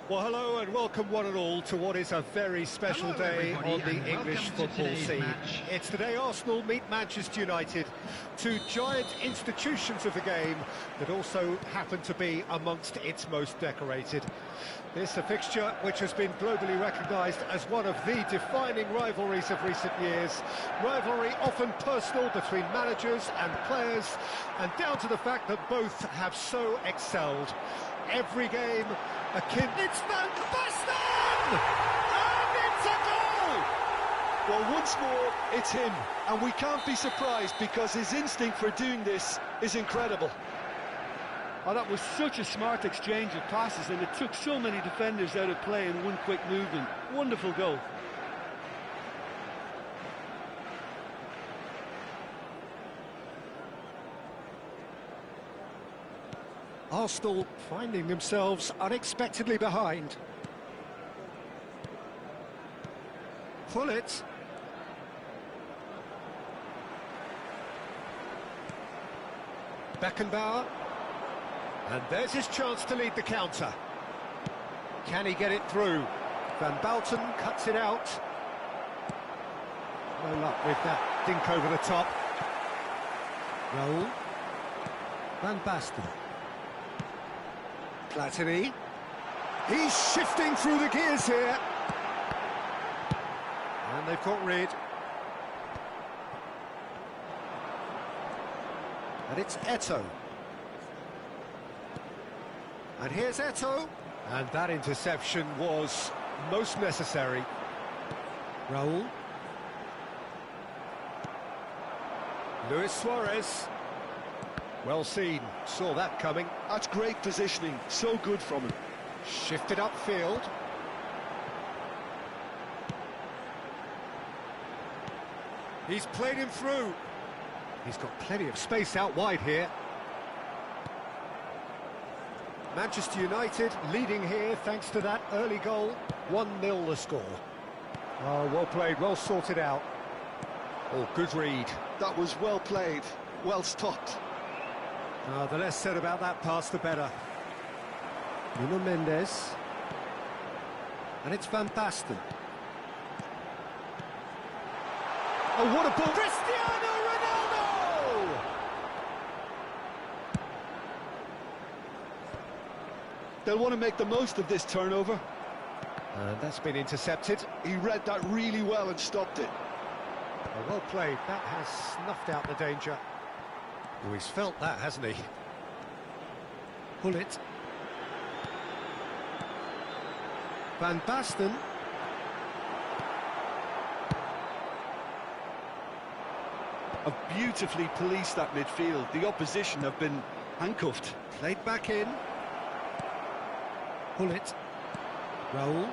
Well, hello and welcome one and all to what is a very special day on the English football scene. It's the day Arsenal meet Manchester United, two giant institutions of the game that also happen to be amongst its most decorated. This a fixture which has been globally recognised as one of the defining rivalries of recent years. Rivalry often personal between managers and players, and down to the fact that both have so excelled. Every game akin... It's Van Basten! And it's a goal! Well, once more, it's him, and we can't be surprised because his instinct for doing this is incredible. Oh, that was such a smart exchange of passes, and it took so many defenders out of play in one quick movement. Wonderful goal. Arsenal finding themselves unexpectedly behind. Pull it. Beckenbauer. And there's his chance to lead the counter. Can he get it through? Van Basten cuts it out. No luck with that dink over the top. Raul. Van Basten. Platini. He's shifting through the gears here. And they've got rid. And it's Eto'o. And here's Eto'o. And that interception was most necessary. Raul. Luis Suarez. Well seen, saw that coming. That's great positioning, so good from him. Shifted upfield. He's played him through. He's got plenty of space out wide here. Manchester United leading here thanks to that early goal. 1-0 the score. Oh, well played, well sorted out. Oh, good read. That was well played, well stopped. The less said about that pass, the better. Nuno Mendes. And it's Van Basten. Oh, what a ball! Cristiano Ronaldo! They'll want to make the most of this turnover. And that's been intercepted. He read that really well and stopped it. Oh, well played. That has snuffed out the danger. Oh, he's felt that, hasn't he? Pull it. Van Basten. Have beautifully policed that midfield. The opposition have been handcuffed. Played back in. Pull it. Raul.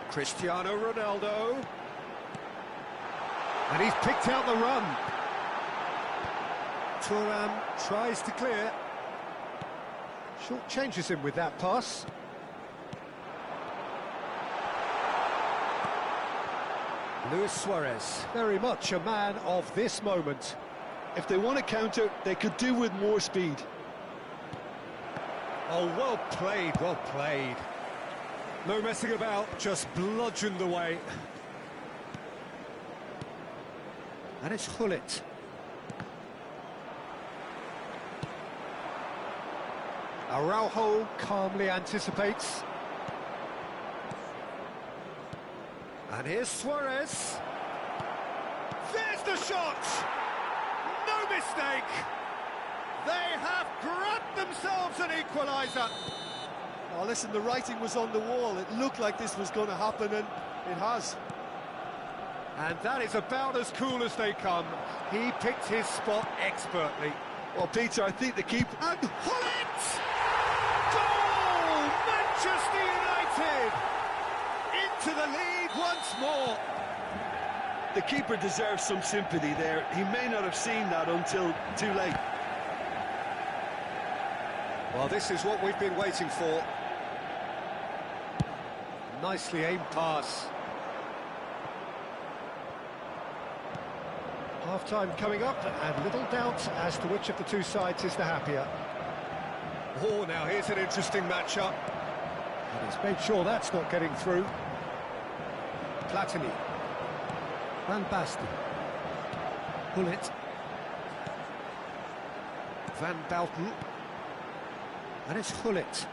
Cristiano Ronaldo. And he's picked out the run. Thuram tries to clear. Short changes him with that pass. Luis Suarez, very much a man of this moment. If they want to counter, they could do with more speed. Oh, well played, well played. No messing about, just bludgeoned away. And it's Hullet. Araujo calmly anticipates. And here's Suarez. There's the shot! No mistake! They have grabbed themselves an equaliser. Oh, listen, the writing was on the wall. It looked like this was going to happen, and it has. And that is about as cool as they come. He picked his spot expertly. Well, Peter, I think the keeper... And Hullet! Goal! Manchester United! Into the lead once more. The keeper deserves some sympathy there. He may not have seen that until too late. Well, this is what we've been waiting for. Nicely aimed pass. Half-time coming up, and little doubt as to which of the two sides is the happier. Oh, now here's an interesting matchup. And he's made sure that's not getting through. Platini. Van Basten. Bullet. Van Balten. And it's Hullet.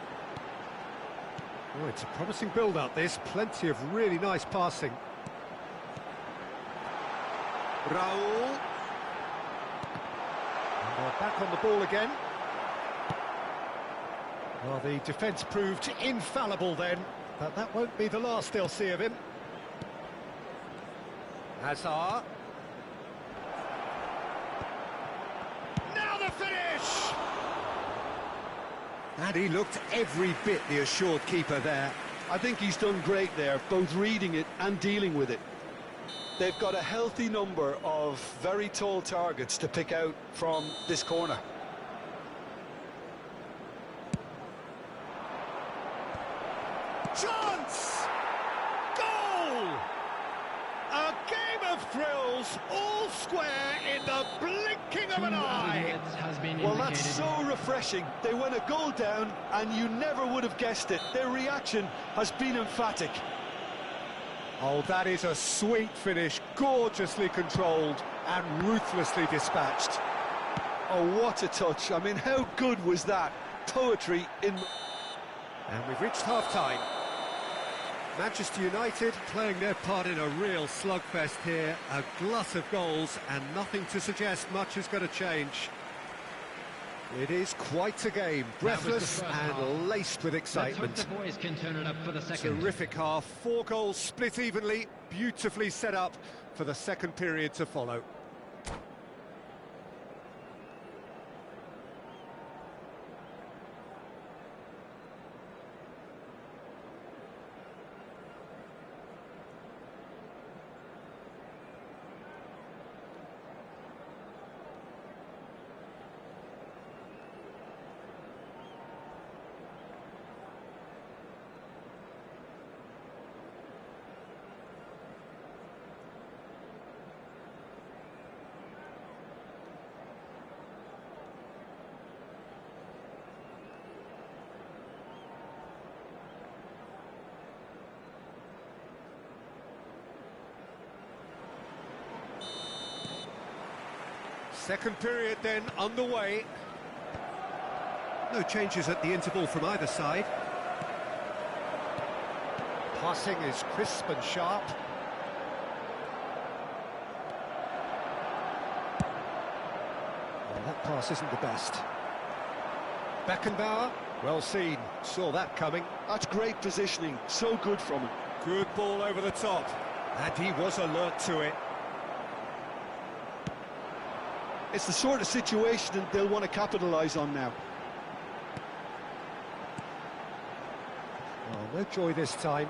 Oh, it's a promising build-up, this. Plenty of really nice passing. Raul. And they're back on the ball again. Well, the defence proved infallible then, but that won't be the last they'll see of him. Hazard. Now the finish! And he looked every bit the assured keeper there. I think he's done great there, both reading it and dealing with it. They've got a healthy number of very tall targets to pick out from this corner. Chance! Goal! A game of thrills, all square in the blinking of an eye. Well, that's so refreshing. They went a goal down, and you never would have guessed it. Their reaction has been emphatic. Oh, that is a sweet finish, gorgeously controlled and ruthlessly dispatched. Oh, what a touch. I mean, how good was that? Poetry in... And we've reached half-time. Manchester United playing their part in a real slugfest here. A glut of goals and nothing to suggest much is going to change. It is quite a game, breathless and laced with excitement. The boys can turn it up for the second. Terrific half, 4 goals split evenly, beautifully set up for the second period to follow. Second period then underway. No changes at the interval from either side. Passing is crisp and sharp. Well, that pass isn't the best. Beckenbauer, well seen, saw that coming. That's great positioning, so good from him. Good ball over the top, and he was alert to it. It's the sort of situation they'll want to capitalise on now. Oh, no joy this time.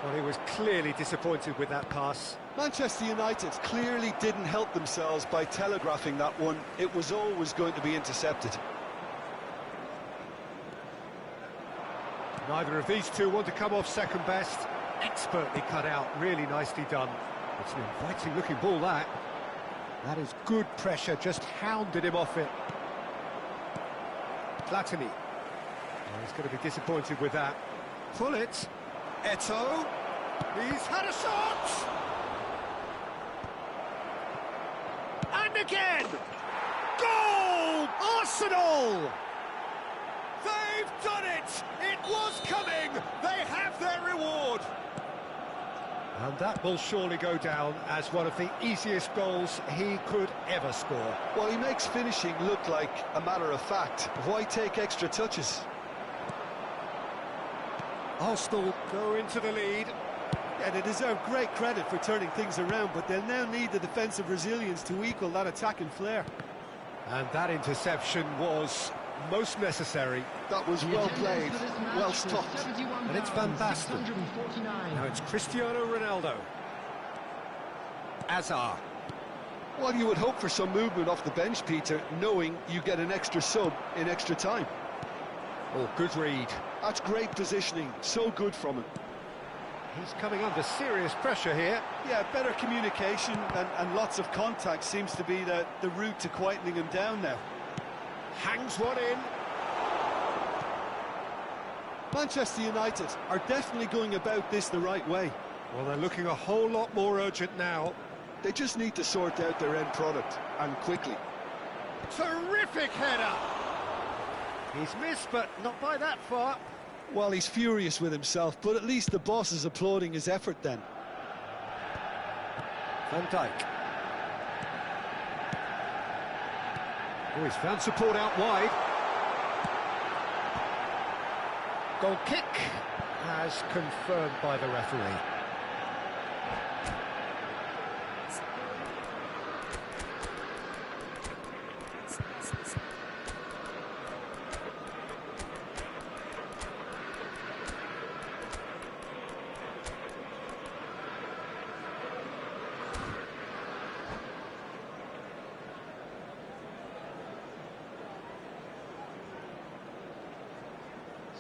Well, he was clearly disappointed with that pass. Manchester United clearly didn't help themselves by telegraphing that one. It was always going to be intercepted. Neither of these two want to come off second best. Expertly cut out, really nicely done. It's an inviting looking ball, that. That is good pressure, just hounded him off it. Platini. Oh, he's going to be disappointed with that. Pull it. Eto'o. He's had a shot! And again! Goal! Arsenal! They've done it! It was coming! They have their reward! And that will surely go down as one of the easiest goals he could ever score. Well, he makes finishing look like a matter of fact. Why take extra touches? Arsenal go into the lead. Yeah, they deserve great credit for turning things around, but they'll now need the defensive resilience to equal that attacking flair. And that interception was most necessary. That was well played, well stopped. And it's Van Basten. Now it's Cristiano Ronaldo. Hazard. Well, you would hope for some movement off the bench, Peter, knowing you get an extra sub in extra time. Oh, good read. That's great positioning, so good from him. He's coming under serious pressure here. Yeah, better communication and lots of contact seems to be the route to quietening him down now. Hangs one in. Manchester United are definitely going about this the right way. Well, they're looking a whole lot more urgent now. They just need to sort out their end product, and quickly. Terrific header! He's missed, but not by that far. Well, he's furious with himself, but at least the boss is applauding his effort then. Van Dijk. Oh, he's found support out wide. Goal kick, as confirmed by the referee.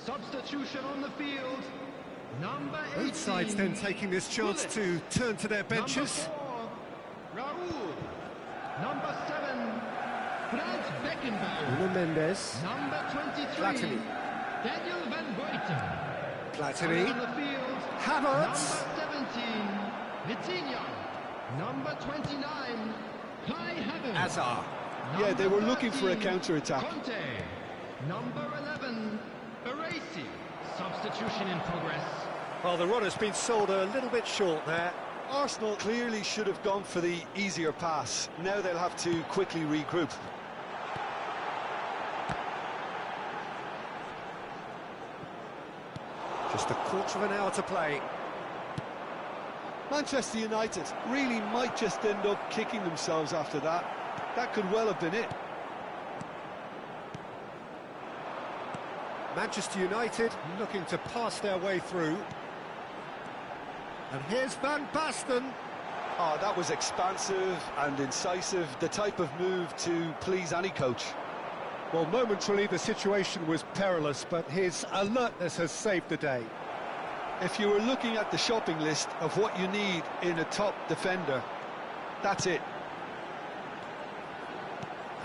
Substitution on the field. Number 18. Both sides then taking this chance to turn to their benches. Number 4, Raúl. Number 7, Franz Beckenbauer. Nuno Mendes. Number 23, Platini. Daniel Van Buiten. Platini. On the field, Havertz. number 17, Vitinha. Number 29, Kai Havertz. Hazard. Yeah, they were Number looking for a 13, counter-attack. Conte. Number 11, Aracy. Substitution in progress. Well, the run has been sold a little bit short there. Arsenal clearly should have gone for the easier pass. Now they'll have to quickly regroup. Just a quarter of an hour to play. Manchester United really might just end up kicking themselves after that. That could well have been it. Manchester United looking to pass their way through. And here's Van Basten. Oh, that was expansive and incisive, the type of move to please any coach. Well, momentarily the situation was perilous, but his alertness has saved the day. If you were looking at the shopping list of what you need in a top defender, that's it.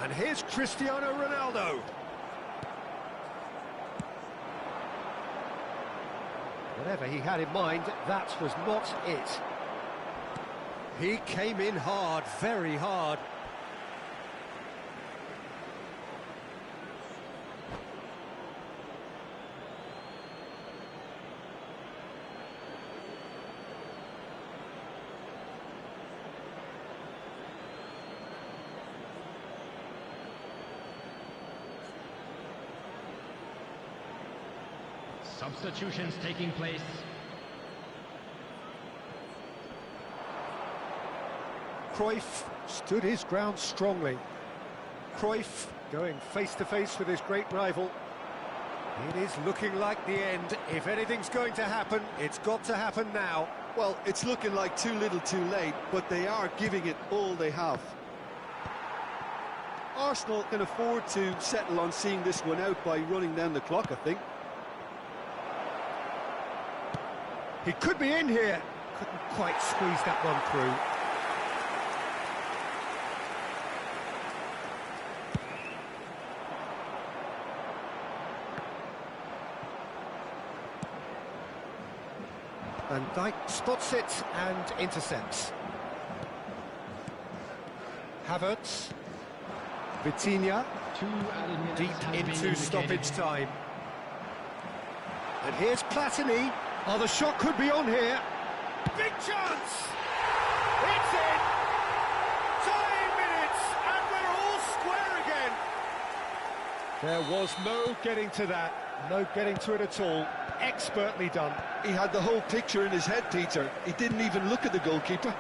And here's Cristiano Ronaldo. Whatever he had in mind, that was not it. He came in hard, very hard. Substitutions taking place. Cruyff stood his ground strongly. Cruyff going face-to-face with his great rival. It is looking like the end. If anything's going to happen, it's got to happen now. Well, it's looking like too little too late, but they are giving it all they have. Arsenal can afford to settle on seeing this one out by running down the clock, I think. He could be in here. Couldn't quite squeeze that one through. Van Dijk spots it and intercepts. Havertz. Vitinha. Deep into stoppage time. And here's Platini. Oh, the shot could be on here. Big chance! It's in! Tying minutes, and we're all square again. There was no getting to that. No getting to it at all. Expertly done. He had the whole picture in his head, Peter. He didn't even look at the goalkeeper.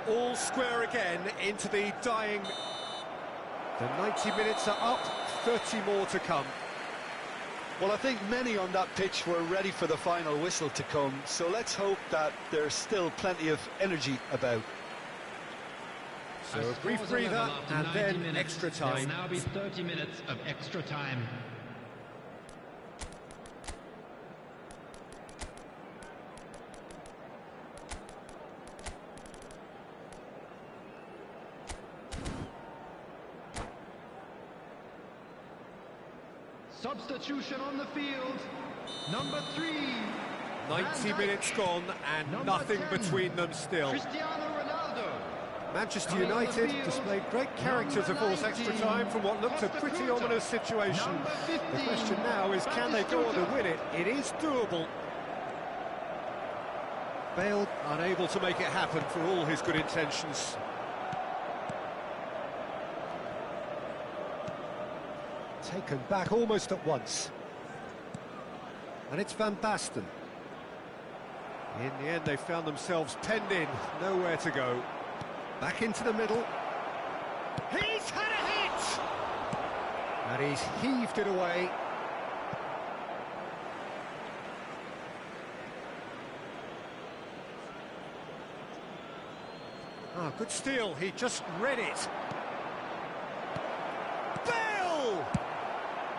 All square again into the dying. The 90 minutes are up, 30 more to come. Well, I think many on that pitch were ready for the final whistle to come, so let's hope that there's still plenty of energy about. So a brief breather and then extra time. There will now be 30 minutes of extra time. Substitution on the field. Number 3. 90 minutes gone and Number nothing 10, between them still. Cristiano Ronaldo. Manchester Coming on the United field, displayed great character to number force extra 19, time from what looked a pretty Tanh1cu. ominous situation. Number The 15, question now is, can they go on to win it? It is doable. Bale unable to make it happen for all his good intentions. Taken back almost at once. And it's Van Basten. In the end, they found themselves penned in, nowhere to go. Back into the middle. He's had a hit! And he's heaved it away. Ah, good steal, he just read it. Bale!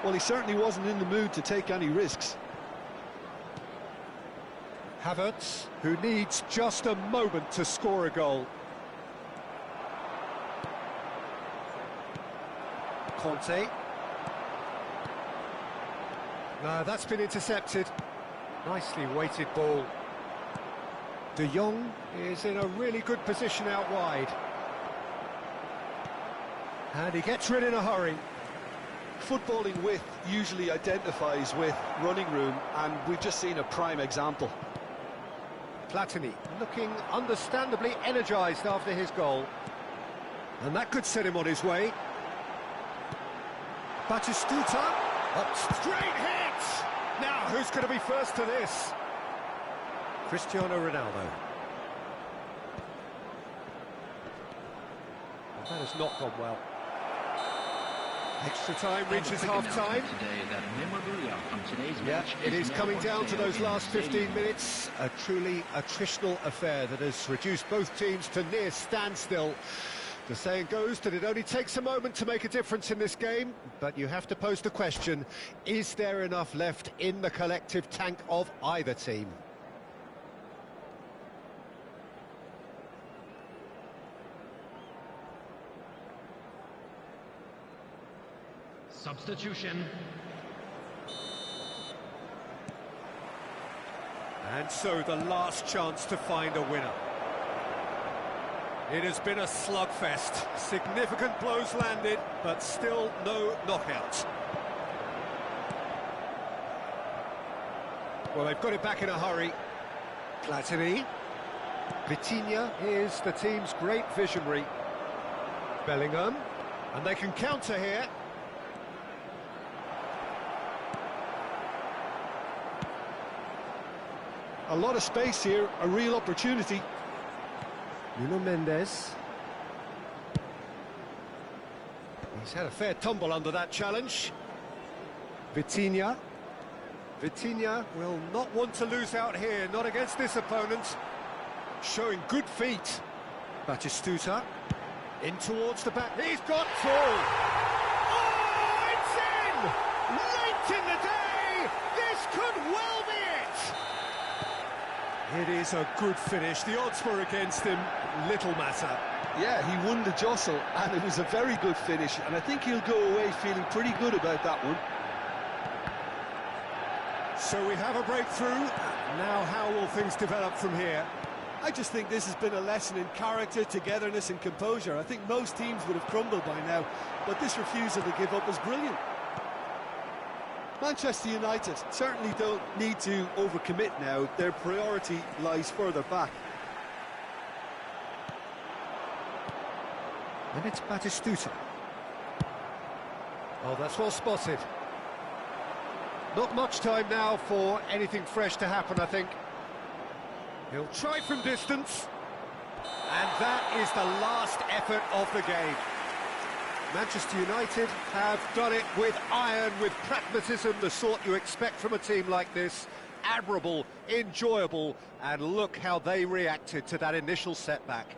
Well, he certainly wasn't in the mood to take any risks. Havertz, who needs just a moment to score a goal. Conte. No, that's been intercepted. Nicely weighted ball. De Jong is in a really good position out wide. And he gets rid in a hurry. Footballing width usually identifies with running room, and we've just seen a prime example. Platini looking understandably energised after his goal. And that could set him on his way. Batistuta, up straight hit! Now, who's going to be first to this? Cristiano Ronaldo. Well, that has not gone well. Extra time reaches half-time. Yeah, it is coming down to those last 15 minutes. A truly attritional affair that has reduced both teams to near standstill. The saying goes that it only takes a moment to make a difference in this game, but you have to pose the question, is there enough left in the collective tank of either team? Substitution. And so the last chance to find a winner. It has been a slugfest. Significant blows landed, but still no knockout. Well, they've got it back in a hurry. Platini. Vitinha is the team's great visionary. Bellingham. And they can counter here. A lot of space here, a real opportunity. Nuno Mendes. He's had a fair tumble under that challenge. Vitinha. Vitinha will not want to lose out here, not against this opponent. Showing good feet. Batistuta. In towards the back. He's got full. Oh, it's in! Late in the day! This could well be it! It is a good finish. The odds were against him. Little matter. Yeah, he won the jostle, and it was a very good finish, and I think he'll go away feeling pretty good about that one. So we have a breakthrough. Now how will things develop from here? I just think this has been a lesson in character, togetherness and composure. I think most teams would have crumbled by now, but this refusal to give up is brilliant. Manchester United certainly don't need to overcommit now. Their priority lies further back. And it's Batistuta. Oh, that's well spotted. Not much time now for anything fresh to happen, I think. He'll try from distance. And that is the last effort of the game. Manchester United have done it with iron, with pragmatism, the sort you expect from a team like this. Admirable, enjoyable, and look how they reacted to that initial setback.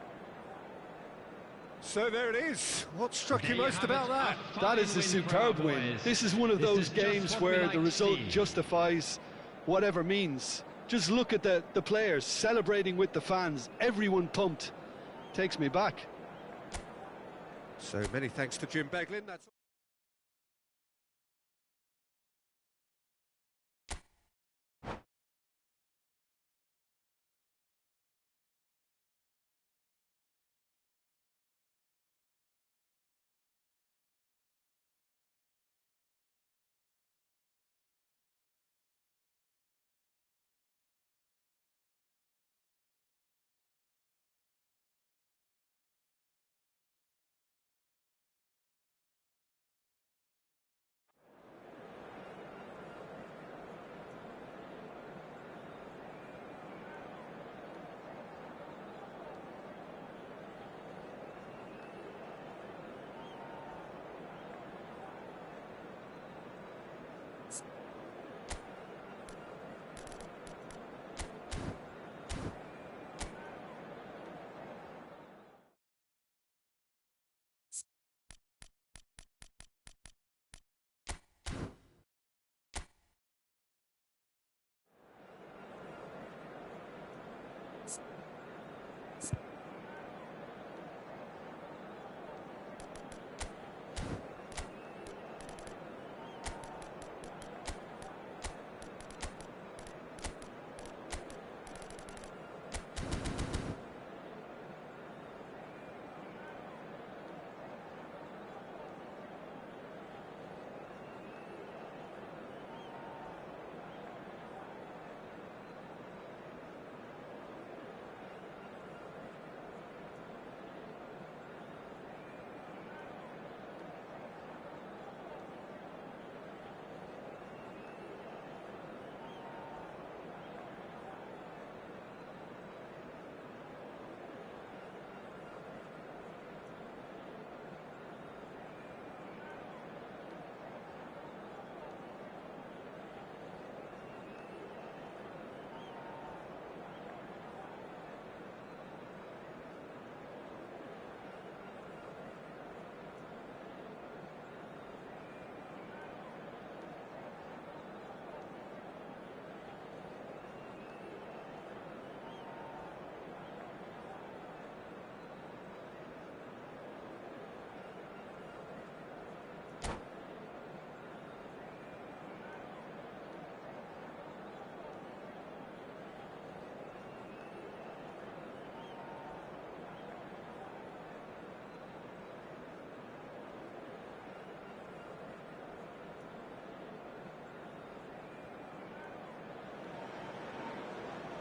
So there it is. What struck you most about that? That is a superb win. This is one of those games where the result justifies whatever means. Just look at the players celebrating with the fans. Everyone pumped. Takes me back. So many thanks to Jim Beglin. That's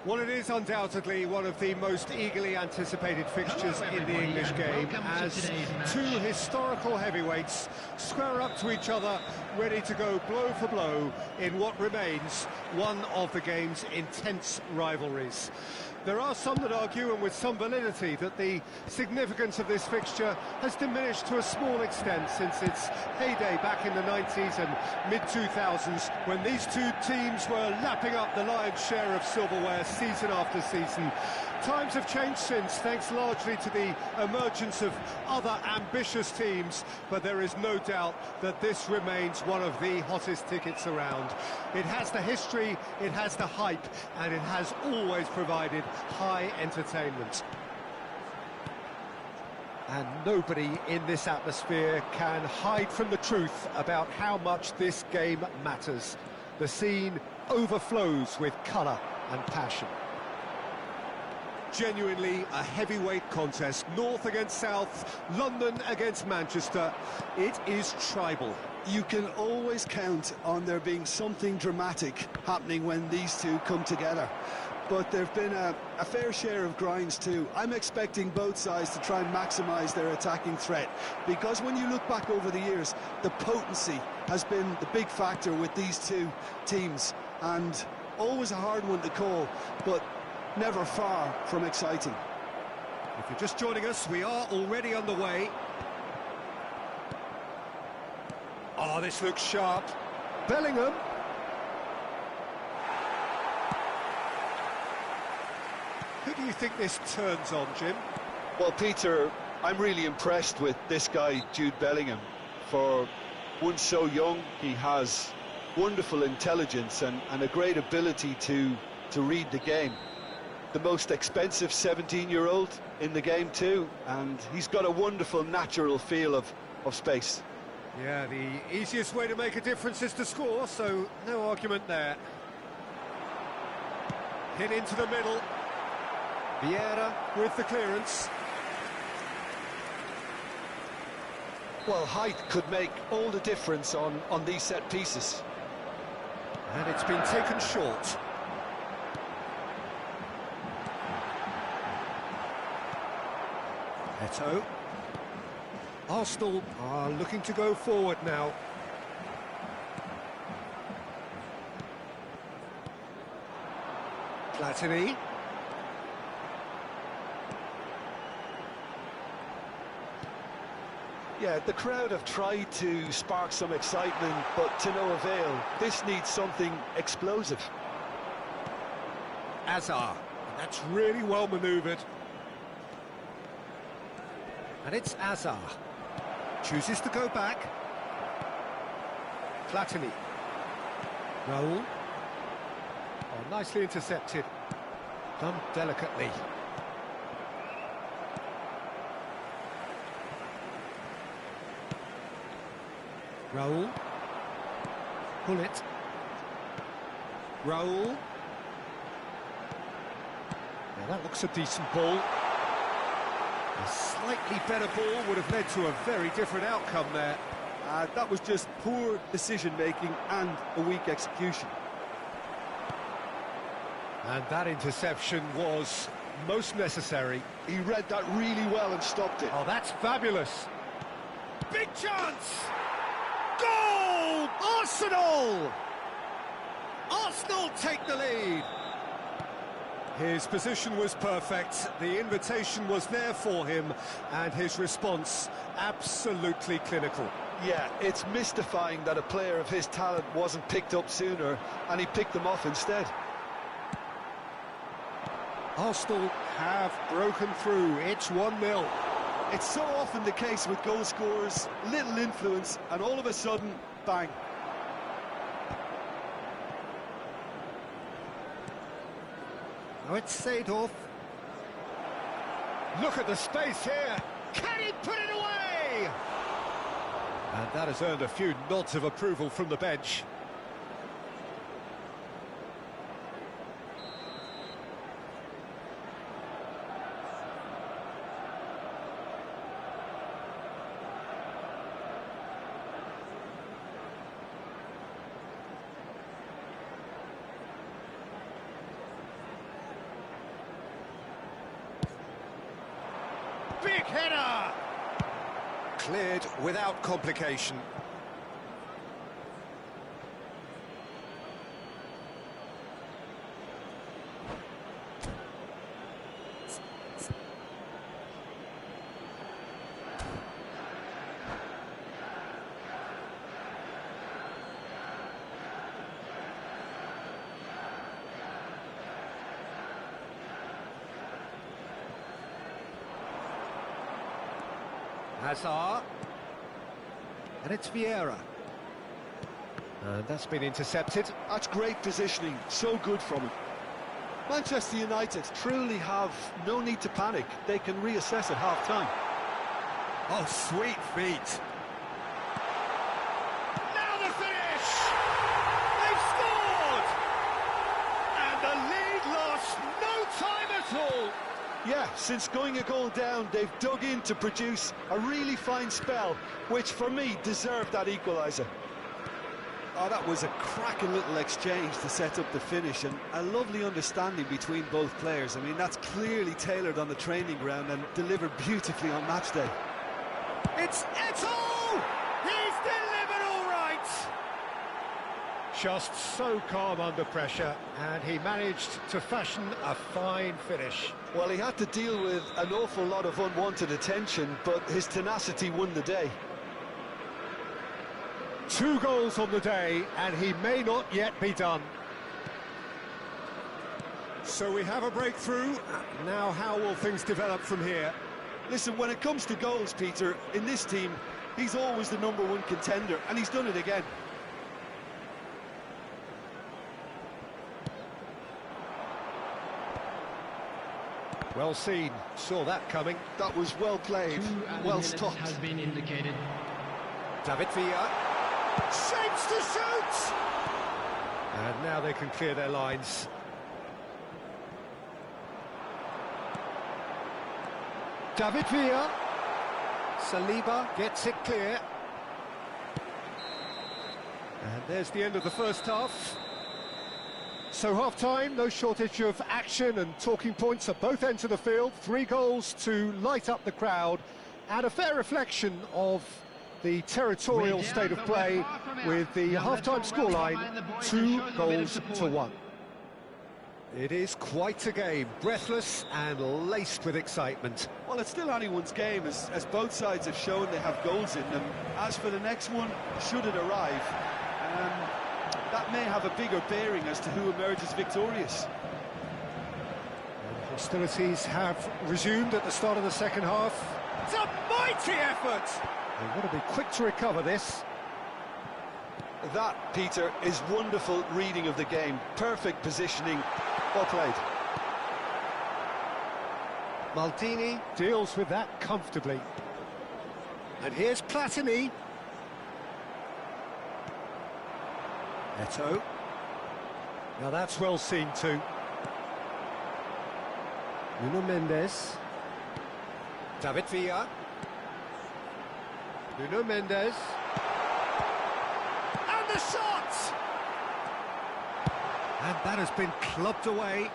Well, it is undoubtedly one of the most eagerly anticipated fixtures in the English game, as two historical heavyweights square up to each other, ready to go blow for blow in what remains one of the game's intense rivalries. There are some that argue, and with some validity, that the significance of this fixture has diminished to a small extent since its heyday back in the 90s and mid-2000s, when these two teams were lapping up the lion's share of silverware season after season. Times have changed since, thanks largely to the emergence of other ambitious teams, but there is no doubt that this remains one of the hottest tickets around. It has the history, it has the hype, and it has always provided high entertainment. And nobody in this atmosphere can hide from the truth about how much this game matters. The scene overflows with colour and passion. Genuinely a heavyweight contest, North against South, London against Manchester. It is tribal. You can always count on there being something dramatic happening when these two come together. But there've been a fair share of grinds too. I'm expecting both sides to try and maximise their attacking threat, because when you look back over the years, the potency has been the big factor with these two teams, and always a hard one to call, but never far from exciting. If you're just joining us, we are already underway. Oh, this looks sharp. Bellingham. Who do you think this turns on, Jim? Well, Peter, I'm really impressed with this guy, Jude Bellingham. For one so young, he has wonderful intelligence and a great ability to read the game. The most expensive 17-year-old in the game too, and he's got a wonderful natural feel of space. Yeah, the easiest way to make a difference is to score, so no argument there. Hit into the middle. Vieira with the clearance. Well, height could make all the difference on these set pieces. And it's been taken short. Eto'o. Arsenal are looking to go forward now. Platini. Yeah, the crowd have tried to spark some excitement, but to no avail. This needs something explosive. Azar. That's really well manoeuvred. And it's Azar. Chooses to go back. Platini. Raul. Oh, nicely intercepted. Done delicately. Raul. Pull it. Raul. Yeah, that looks a decent ball. A slightly better ball would have led to a very different outcome there. That was just poor decision-making and a weak execution. And that interception was most necessary. He read that really well and stopped it. Oh, that's fabulous. Big chance! Goal! Arsenal! Arsenal take the lead. His position was perfect, the invitation was there for him, and his response absolutely clinical. Yeah, it's mystifying that a player of his talent wasn't picked up sooner, and he picked them off instead. Arsenal have broken through, it's 1-0. It's so often the case with goal scorers, little influence, and all of a sudden, bang. Now it's Seedorf. Look at the space here. Can he put it away? And that has earned a few nods of approval from the bench. Big header! Cleared without complication. Hazard. And it's Vieira. And that's been intercepted. That's great positioning, so good from him. Manchester United truly have no need to panic. They can reassess at half-time. Oh, sweet feet. Now the finish! They've scored! And the lead lost no time at all. Yeah, since going a goal down, they've dug in to produce a really fine spell, which for me deserved that equaliser. Oh, that was a cracking little exchange to set up the finish, and a lovely understanding between both players. I mean, that's clearly tailored on the training ground and delivered beautifully on match day. It's Eto'o! He's delivered all right! Just so calm under pressure, and he managed to fashion a fine finish. Well, he had to deal with an awful lot of unwanted attention, but his tenacity won the day. 2 goals on the day, and he may not yet be done. So we have a breakthrough. Now how will things develop from here? Listen, when it comes to goals, Peter, in this team, he's always the #1 contender, and he's done it again. Well seen, saw that coming. That was well played, well stopped. Has been indicated. David Villa shapes to shoot! And now they can clear their lines. David Villa. Saliba gets it clear. And there's the end of the first half. So half-time, no shortage of action and talking points at both ends of the field. 3 goals to light up the crowd, and a fair reflection of the territorial state of play, with the half-time scoreline 2 goals to 1. It is quite a game, breathless and laced with excitement. Well, it's still anyone's game, as both sides have shown they have goals in them. As for the next one, should it arrive, that may have a bigger bearing as to who emerges victorious. And hostilities have resumed at the start of the second half. It's a mighty effort! They've got to be quick to recover this. That, Peter, is wonderful reading of the game. Perfect positioning. Well played. Maldini deals with that comfortably. And here's Platini. Eto'o. Now that's well seen too. Nuno Mendes. David Villa. Nuno Mendes. And the shot! And that has been clubbed away.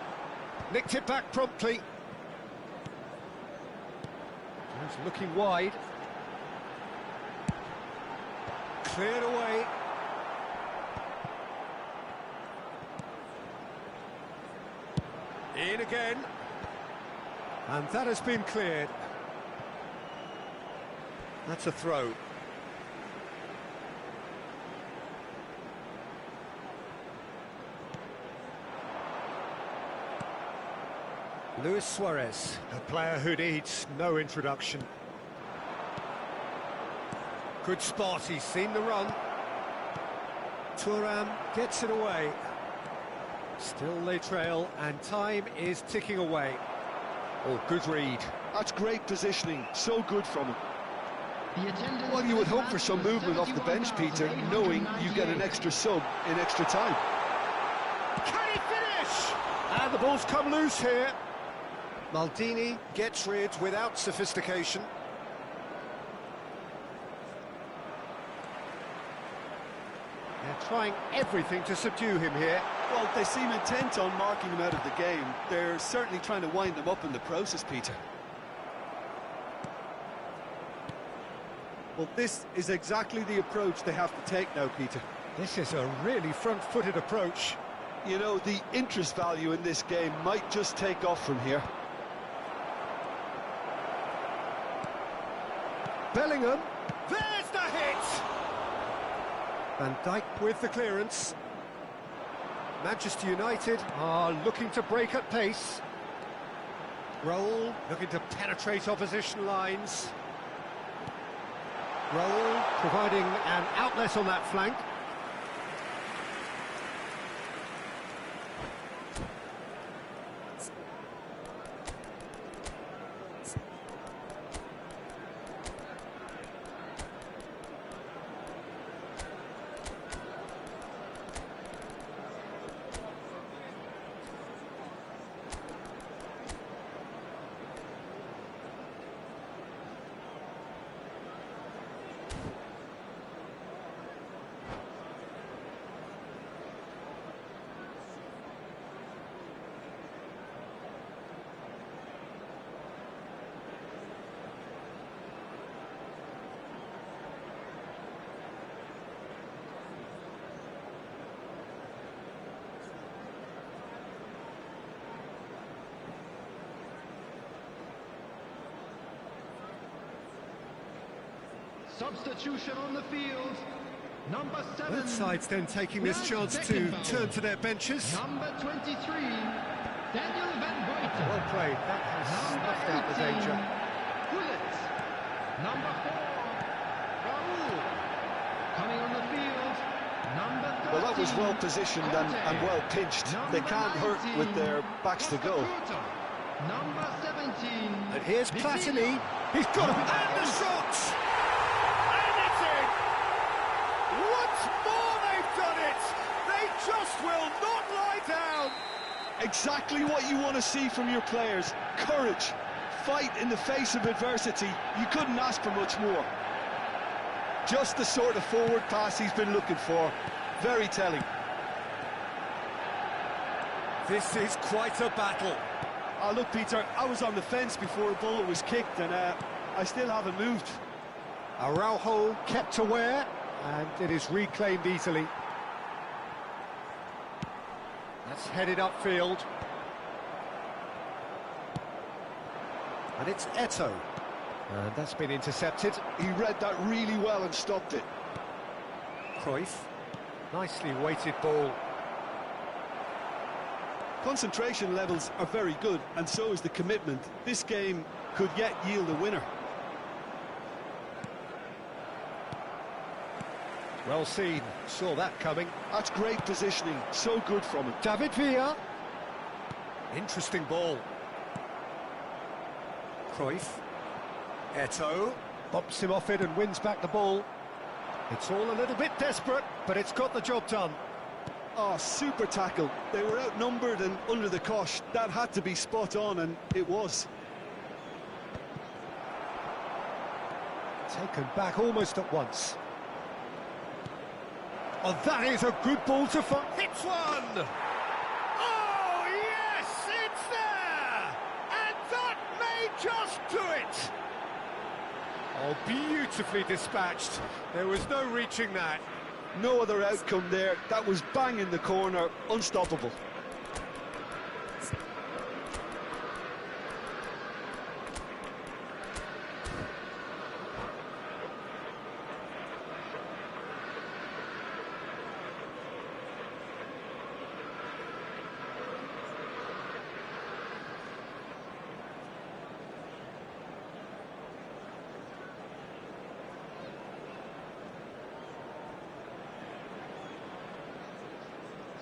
Nicked it back promptly. He's looking wide. Cleared away. In again. And that has been cleared. That's a throw. Luis Suarez, a player who needs no introduction. Good spot, he's seen the run. Thuram gets it away. Still they trail, and time is ticking away. Oh, good read. That's great positioning, so good from him. Well, you would hope for some movement off the bench, Peter, knowing you get an extra sub in extra time. Can he finish? And the ball's come loose here. Maldini gets rid without sophistication. They're trying everything to subdue him here. Well, they seem intent on marking him out of the game. They're certainly trying to wind him up in the process, Peter. Well, this is exactly the approach they have to take now, Peter. This is a really front-footed approach. You know, the interest value in this game might just take off from here. Bellingham, there's the hit! Van Dijk with the clearance. Manchester United are looking to break at pace. Raul looking to penetrate opposition lines. Raul providing an outlet on that flank. Substitution on the field. Number 7. Both sides then taking this chance to turn to their benches. Number 23, Daniel Van Buiten. Well played, that has snuffed out the danger. Gullit. Number 4, Raul. Coming on the field, number 13. Well, that was well positioned and well pinched. They can't hurt with their backs to go. Number 17. And here's Platini. He's got him, and the shot! And it's in! Once more they've done it! They just will not lie down! Exactly what you want to see from your players. Courage, fight in the face of adversity. You couldn't ask for much more. Just the sort of forward pass he's been looking for. Very telling. This is quite a battle. Oh, look, Peter, I was on the fence before the ball was kicked, and I still haven't moved. Araujo kept aware, and it is reclaimed easily. That's headed upfield. And it's Eto'o. And that's been intercepted. He read that really well and stopped it. Cruyff. Nicely weighted ball. Concentration levels are very good, and so is the commitment. This game could yet yield a winner. Well seen, saw that coming. That's great positioning, so good from him. David Villa. Interesting ball. Cruyff. Eto'o bumps him off it and wins back the ball. It's all a little bit desperate, but it's got the job done. Oh, super tackle. They were outnumbered and under the cosh. That had to be spot on, and it was. Taken back almost at once. Oh, that is a good ball to find. Hits one! Oh, yes, it's there! And that may just do it! Oh, beautifully dispatched. There was no reaching that. No other outcome there. That was bang in the corner, unstoppable.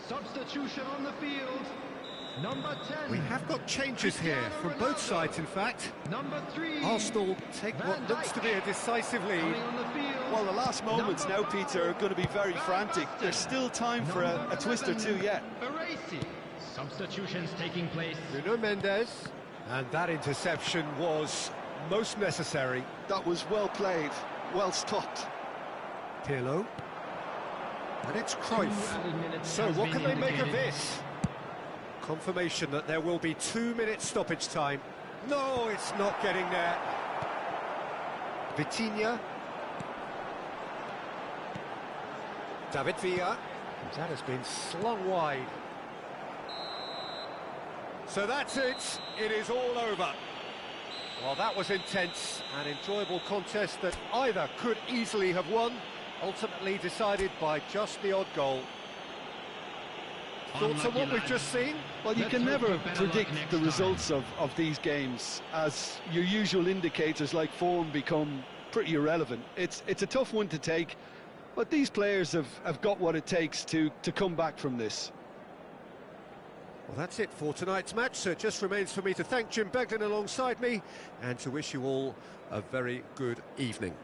Substitution on the field. Number 10. We have got changes here from both sides, in fact. Number 3. Arsenal take what looks to be a decisive lead. Coming on the field. Well, the last moments now, Peter, are going to be very frantic. There's still time for a twist or two yet. Baresi. Substitutions taking place. Nuno Mendes. And that interception was most necessary. That was well played, well stopped. Pirlo. And it's Cruyff. So what can they make of this? Confirmation that there will be 2 minutes stoppage time. No, it's not getting there. Vitinha. David Villa. That has been slung wide. So that's it. It is all over. Well, that was intense, an enjoyable contest that either could easily have won, ultimately decided by just the odd goal. Thoughts on what we've just seen? Well, you can never predict the results of these games, as your usual indicators like form become pretty irrelevant. It's a tough one to take, but these players have got what it takes to come back from this. Well, that's it for tonight's match, so it just remains for me to thank Jim Beglin alongside me and to wish you all a very good evening.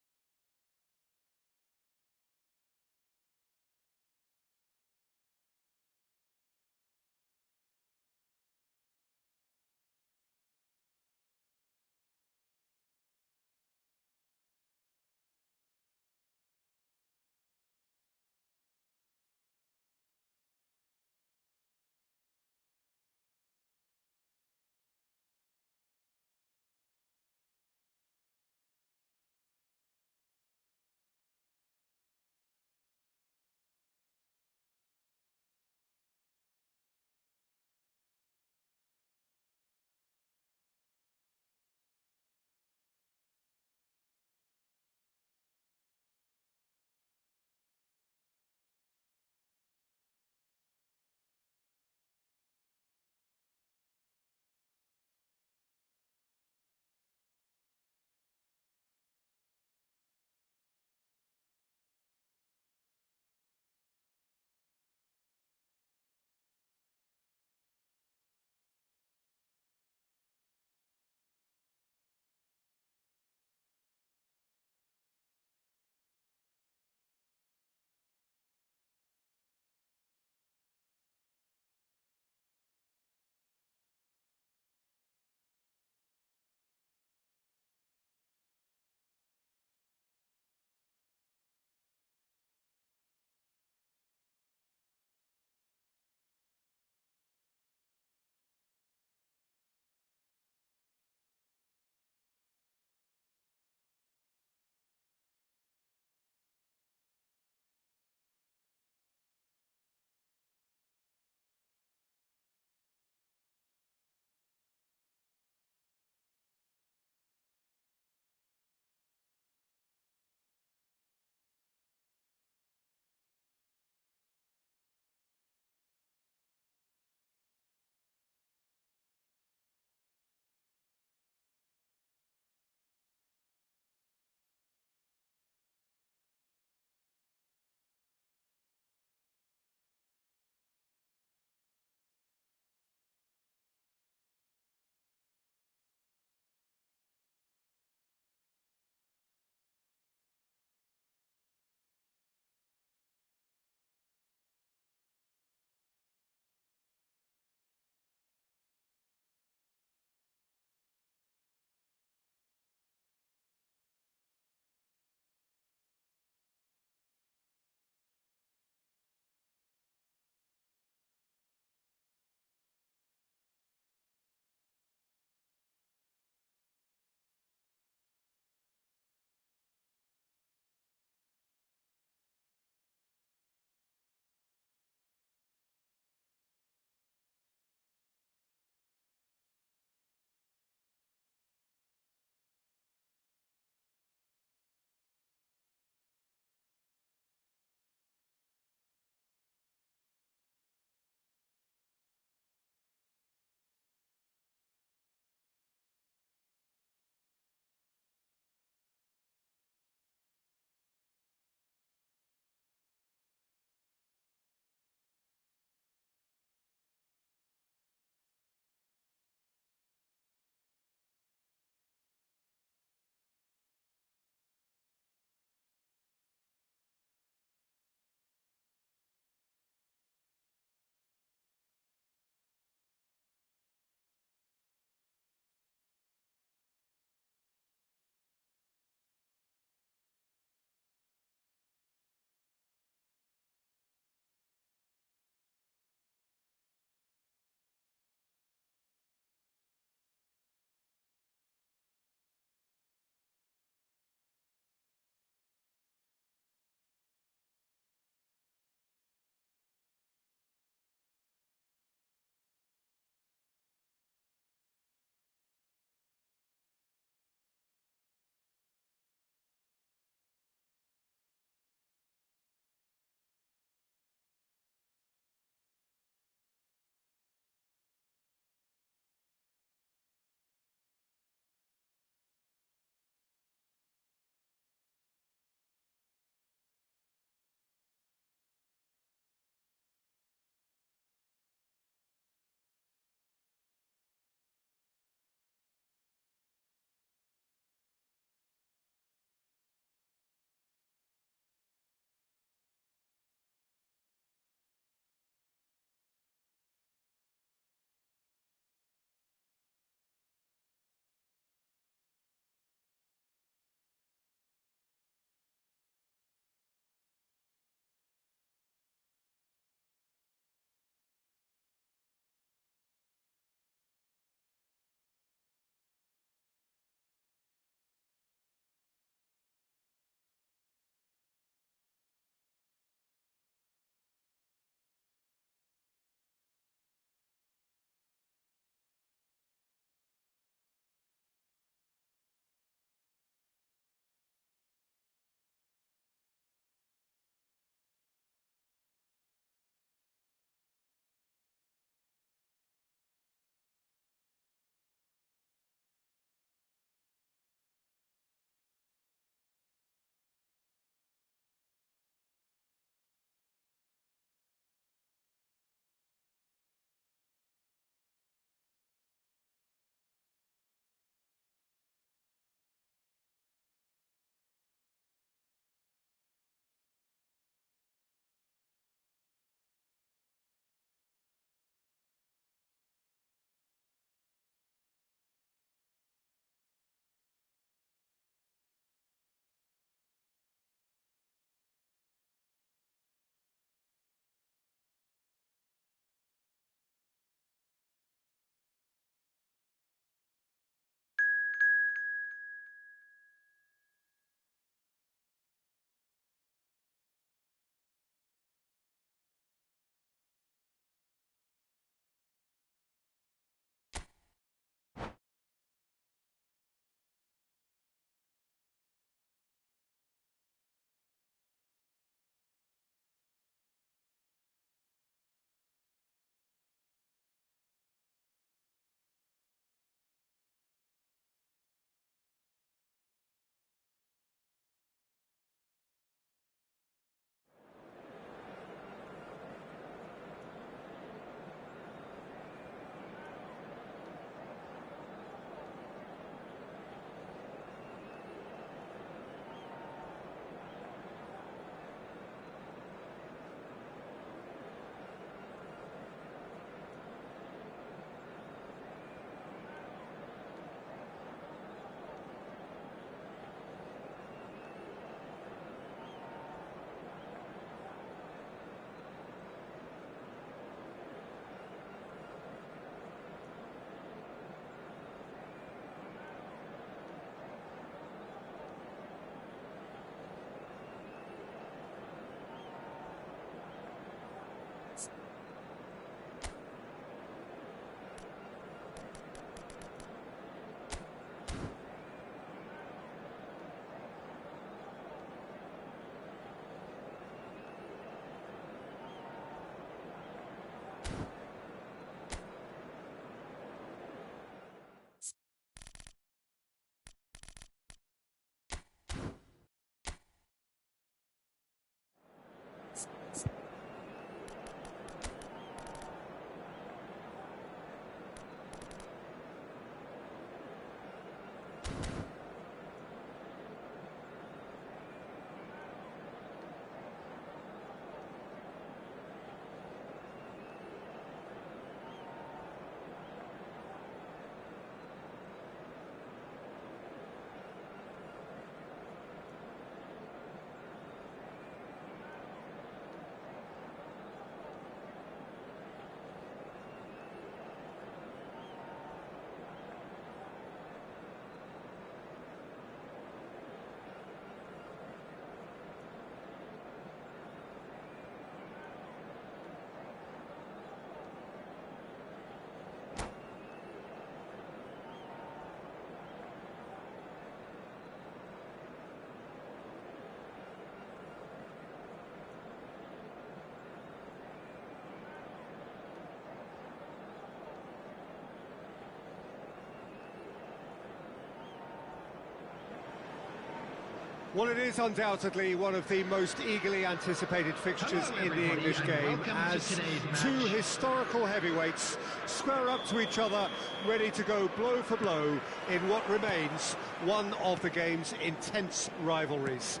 Well, it is undoubtedly one of the most eagerly anticipated fixtures in the English game, as two historical heavyweights square up to each other, ready to go blow for blow in what remains one of the game's intense rivalries.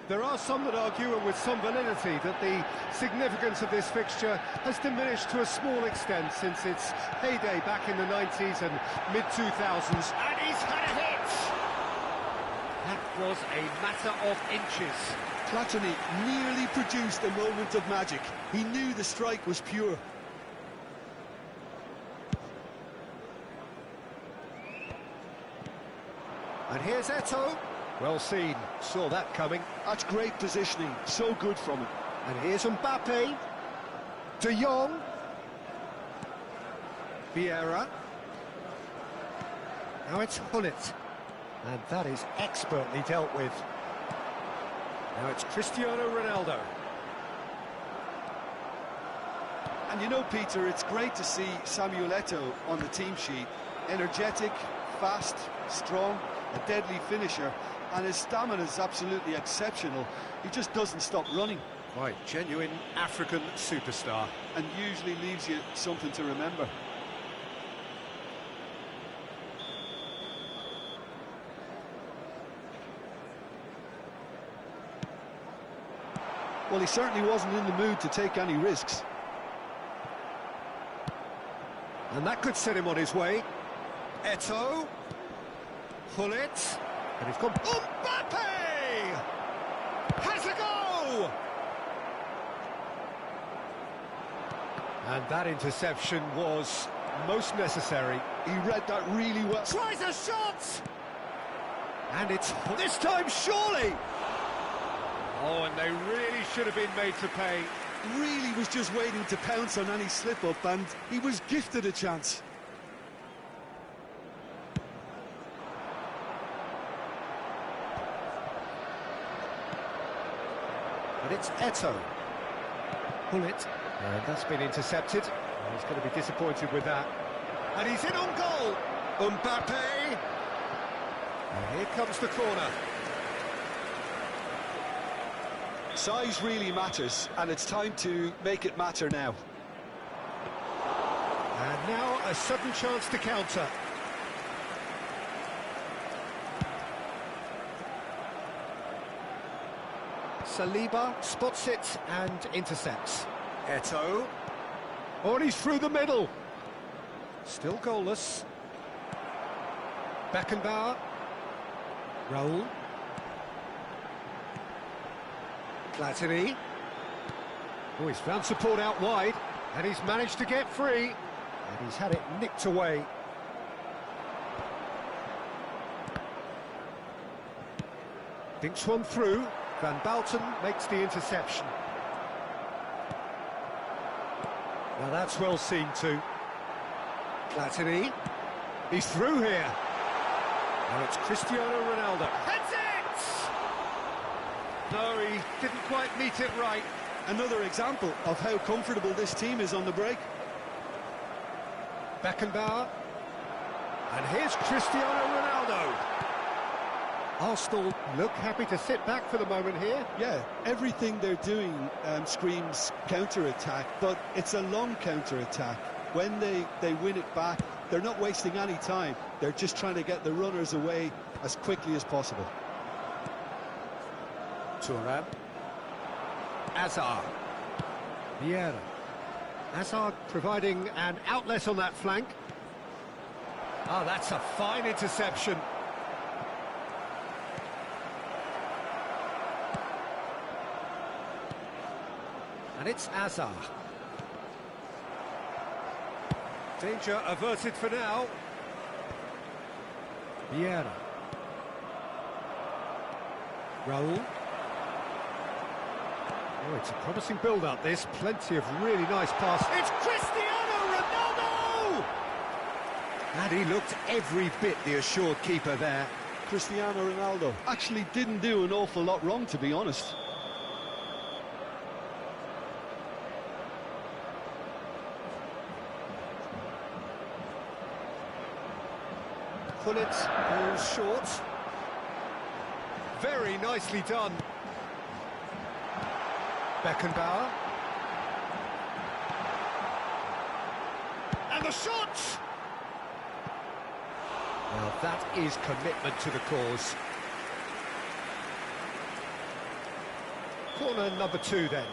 There are some that argue, and with some validity, that the significance of this fixture has diminished to a small extent since its heyday back in the 90s and mid-2000s. And he's had a hit! That was a matter of inches. Platini nearly produced a moment of magic. He knew the strike was pure. And here's Eto'o. Well seen, saw that coming. That's great positioning, so good from him. And here's Mbappe. De Jong. Vieira. Now it's Gullit. And that is expertly dealt with. Now it's Cristiano Ronaldo. And you know, Peter, it's great to see Samuel Eto'o on the team sheet. Energetic, fast, strong, a deadly finisher. And his stamina is absolutely exceptional. He just doesn't stop running. Right, genuine African superstar. And usually leaves you something to remember. Well, he certainly wasn't in the mood to take any risks. And that could set him on his way. Eto'o. Gullit. And he's gone. Mbappe! Has a go! And that interception was most necessary. He read that really well. Tries a shot! And it's this time, surely! Oh, and they really should have been made to pay. Really was just waiting to pounce on any slip-up, and he was gifted a chance. But it's Eto'o. Gullit. And that's been intercepted. He's going to be disappointed with that. And he's in on goal. Mbappe. And here comes the corner. Size really matters, and it's time to make it matter now. And now a sudden chance to counter. Saliba spots it and intercepts. Eto'o. Oh, and he's through the middle. Still goalless. Beckenbauer. Raul. Platini. Oh, he's found support out wide, and he's managed to get free. And he's had it nicked away. Dinks one through. Van Balten makes the interception. Now that's well seen too. Platini. He's through here. Now it's Cristiano Ronaldo. Heads it! No, he didn't quite meet it right. Another example of how comfortable this team is on the break. Beckenbauer. And here's Cristiano Ronaldo. Arsenal look happy to sit back for the moment here. Yeah, everything they're doing screams counter-attack, but it's a long counter-attack. When they win it back, they're not wasting any time. They're just trying to get the runners away as quickly as possible. Thuram. Hazard. Vieira. Hazard providing an outlet on that flank. Ah, that's a fine interception. And it's Hazard. Danger averted for now. Vieira. Raul. Oh, it's a promising build-up, this. Plenty of really nice passes. It's Cristiano Ronaldo! And he looked every bit the assured keeper there. Cristiano Ronaldo actually didn't do an awful lot wrong, to be honest. Gullit goes short. Very nicely done. Beckenbauer. And the shot! Well, that is commitment to the cause. Corner number 2 then.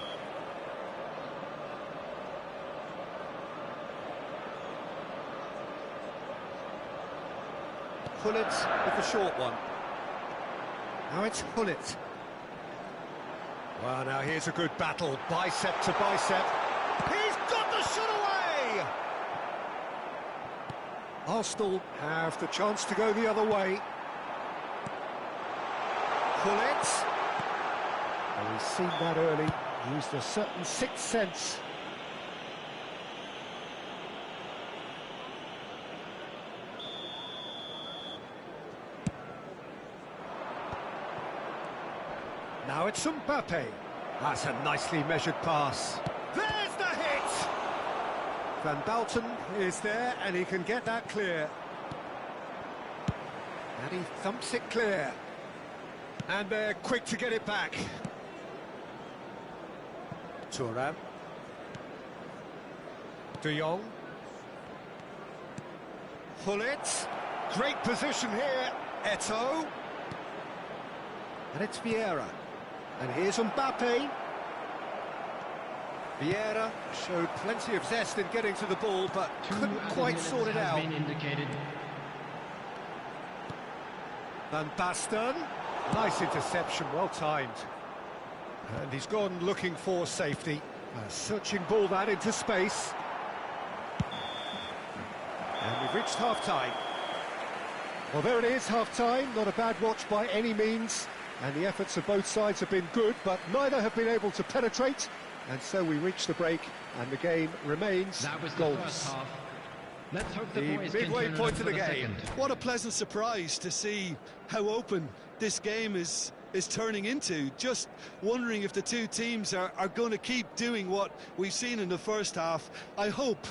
Hullet with the short one. Now it's Hullet. Well, now here's a good battle, bicep to bicep. He's got the shot away! Arsenal have the chance to go the other way. Hullet. Well, he's seen that early, used a certain sixth sense. Now it's Mbappe. That's a nicely measured pass. There's the hit! Van Balten is there, and he can get that clear. And he thumps it clear. And they're quick to get it back. Thuram. De Jong. Hullet. Great position here. Eto'o. And it's Vieira. And here's Mbappe. Vieira showed plenty of zest in getting to the ball, but couldn't quite sort it out. Van Basten. Nice interception, well timed. And he's gone looking for safety. A searching ball that into space. And we've reached half-time. Well, there it is, half-time. Not a bad watch by any means. And the efforts of both sides have been good, but neither have been able to penetrate. And so we reach the break, and the game remains goalless. Let's hope the midway point of the game. What a pleasant surprise to see how open this game is turning into. Just wondering if the two teams are going to keep doing what we've seen in the first half. I hope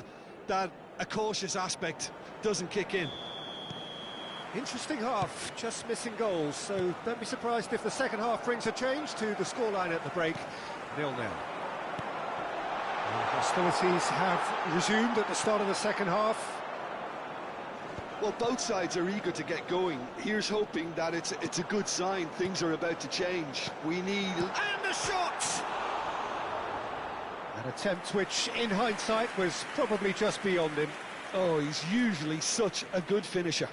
that a cautious aspect doesn't kick in. Interesting half, just missing goals, so don't be surprised if the second half brings a change to the scoreline at the break, 0-0. Hostilities have resumed at the start of the second half. Well, both sides are eager to get going. Here's hoping that it's a good sign. Things are about to change. We need... And the shot! An attempt which, in hindsight, was probably just beyond him. Oh, he's usually such a good finisher.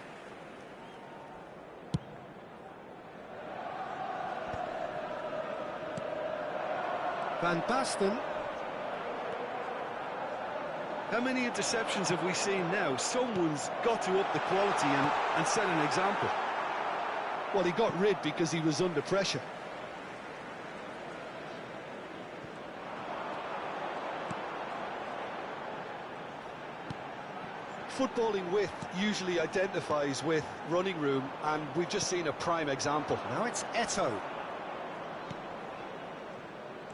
Van Basten. How many interceptions have we seen now? Someone's got to up the quality and set an example. Well, he got rid because he was under pressure. Footballing width usually identifies with running room, and we've just seen a prime example. Now it's Eto'o.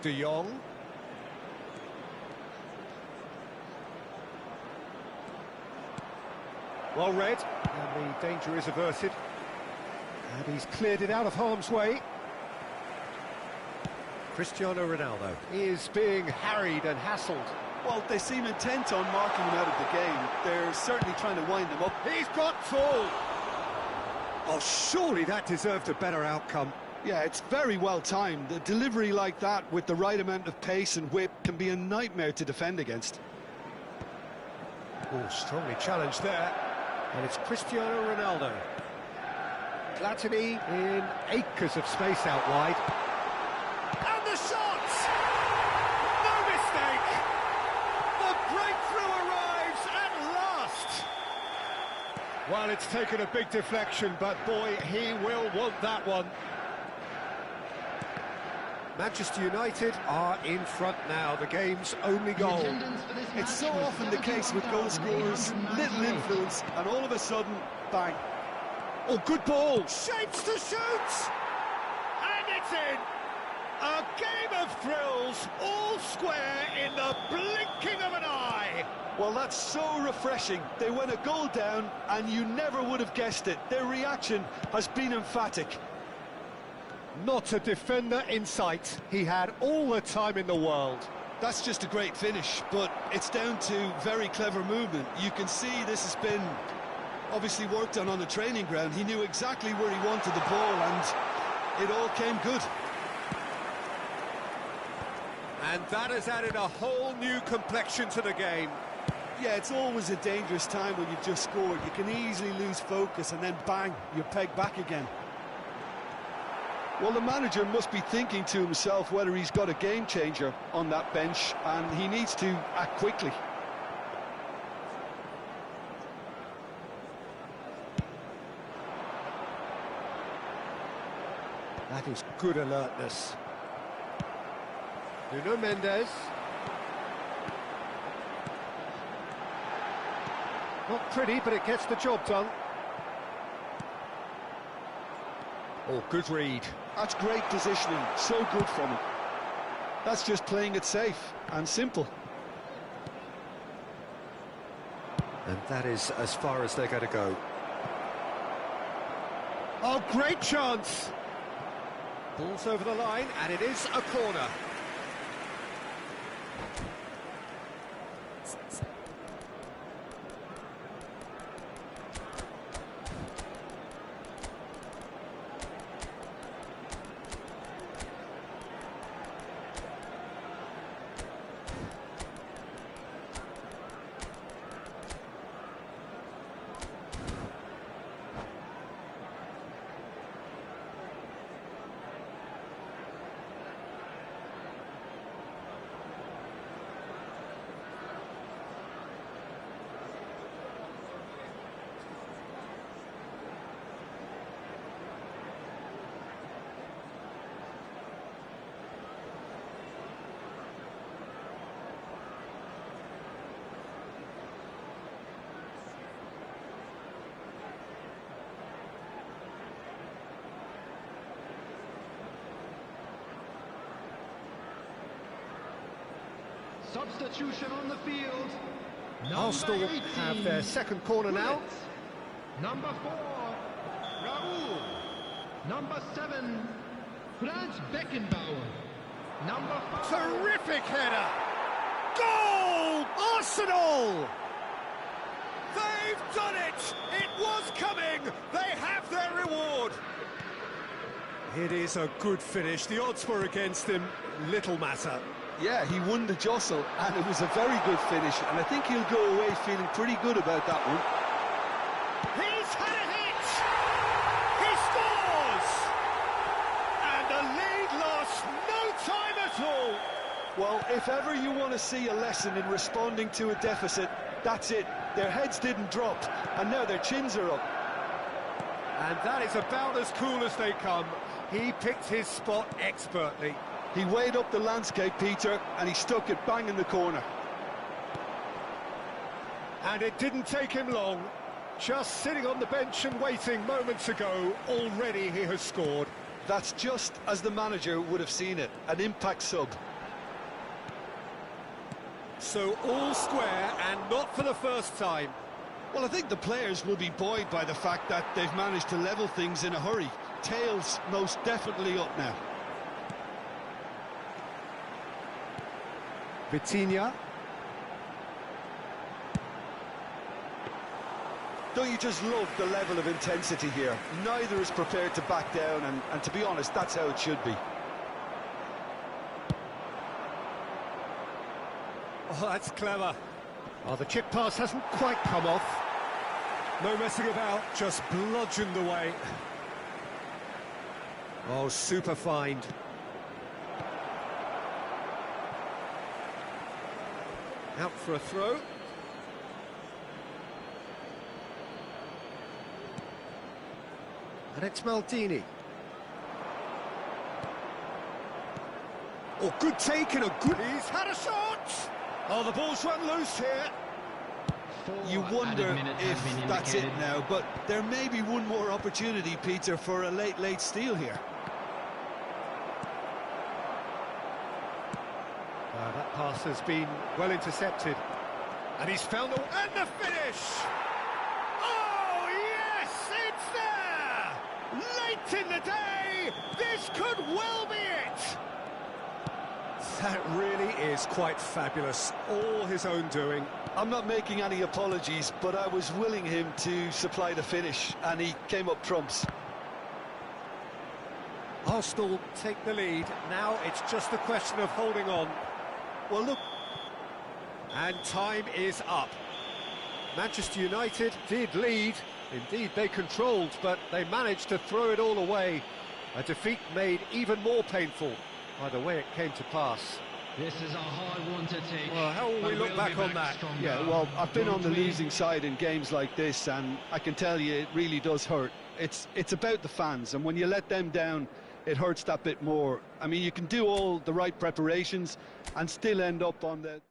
De Jong. Well read, and the danger is averted. And he's cleared it out of harm's way. Cristiano Ronaldo is being harried and hassled. Well, they seem intent on marking him out of the game. They're certainly trying to wind him up. He's got full! Oh, surely that deserved a better outcome. Yeah, it's very well timed. A delivery like that with the right amount of pace and whip can be a nightmare to defend against. Oh, strongly challenged there. And it's Cristiano Ronaldo. Platini in acres of space out wide. And the shot! No mistake! The breakthrough arrives at last! Well, it's taken a big deflection, but boy, he will want that one. Manchester United are in front now, the game's only goal. It's so often the case with goal scorers, little influence, and all of a sudden, bang. Oh, good ball! Shapes to shoot! And it's in! A game of thrills, all square in the blinking of an eye! Well, that's so refreshing. They went a goal down, and you never would have guessed it. Their reaction has been emphatic. Not a defender in sight. He had all the time in the world. That's just a great finish, but it's down to very clever movement. You can see this has been obviously worked on the training ground. He knew exactly where he wanted the ball, and it all came good. And that has added a whole new complexion to the game. Yeah, it's always a dangerous time when you've just scored. You can easily lose focus and then bang, you're pegged back again. Well, the manager must be thinking to himself whether he's got a game changer on that bench, and he needs to act quickly. That is good alertness. Nuno Mendes. Not pretty, but it gets the job done. Oh, good read. That's great positioning, so good from him. That's just playing it safe and simple. And that is as far as they're going to go. Oh, great chance! Ball's over the line, and it is a corner. Substitution on the field. Arsenal have their second corner now. Number 4, Raúl. Number 7, Franz Beckenbauer. Number 5. Terrific header! Goal! Arsenal! They've done it! It was coming! They have their reward! It is a good finish. The odds were against him. Little matter. Yeah, he won the jostle, and it was a very good finish, and I think he'll go away feeling pretty good about that one. He's had a hit! He scores! And the lead lasts no time at all! Well, if ever you want to see a lesson in responding to a deficit, that's it. Their heads didn't drop, and now their chins are up. And that is about as cool as they come. He picked his spot expertly. He weighed up the landscape, Peter, and he stuck it bang in the corner. And it didn't take him long. Just sitting on the bench and waiting moments ago, already he has scored. That's just as the manager would have seen it, an impact sub. So all square, and not for the first time. Well, I think the players will be buoyed by the fact that they've managed to level things in a hurry. Tails most definitely up now. Vitinha. Don't you just love the level of intensity here? Neither is prepared to back down, and to be honest, that's how it should be. Oh, that's clever. Oh, the chip pass hasn't quite come off. No messing about, just bludgeoned away. Oh, super find. Out for a throw. And it's Maldini. Oh, good take and a good... He's had a shot! Oh, the ball's run loose here. You wonder if that's it now, but there may be one more opportunity, Peter, for a late steal here. That pass has been well intercepted. And he's found the... And the finish! Oh, yes! It's there! Late in the day, This could well be it! That really is quite fabulous. All his own doing. I'm not making any apologies, but I was willing him to supply the finish, and he came up trumps. Arsenal take the lead. Now it's just a question of holding on. Well, look. And time is up. Manchester United did lead. Indeed, they controlled, but they managed to throw it all away. A defeat made even more painful by the way it came to pass. This is a hard one to take. Well, how will we look back on that? Yeah, well, I've been on the losing side in games like this, and I can tell you it really does hurt. It's about the fans, and when you let them down, it hurts that bit more. I mean, you can do all the right preparations and still end up on the...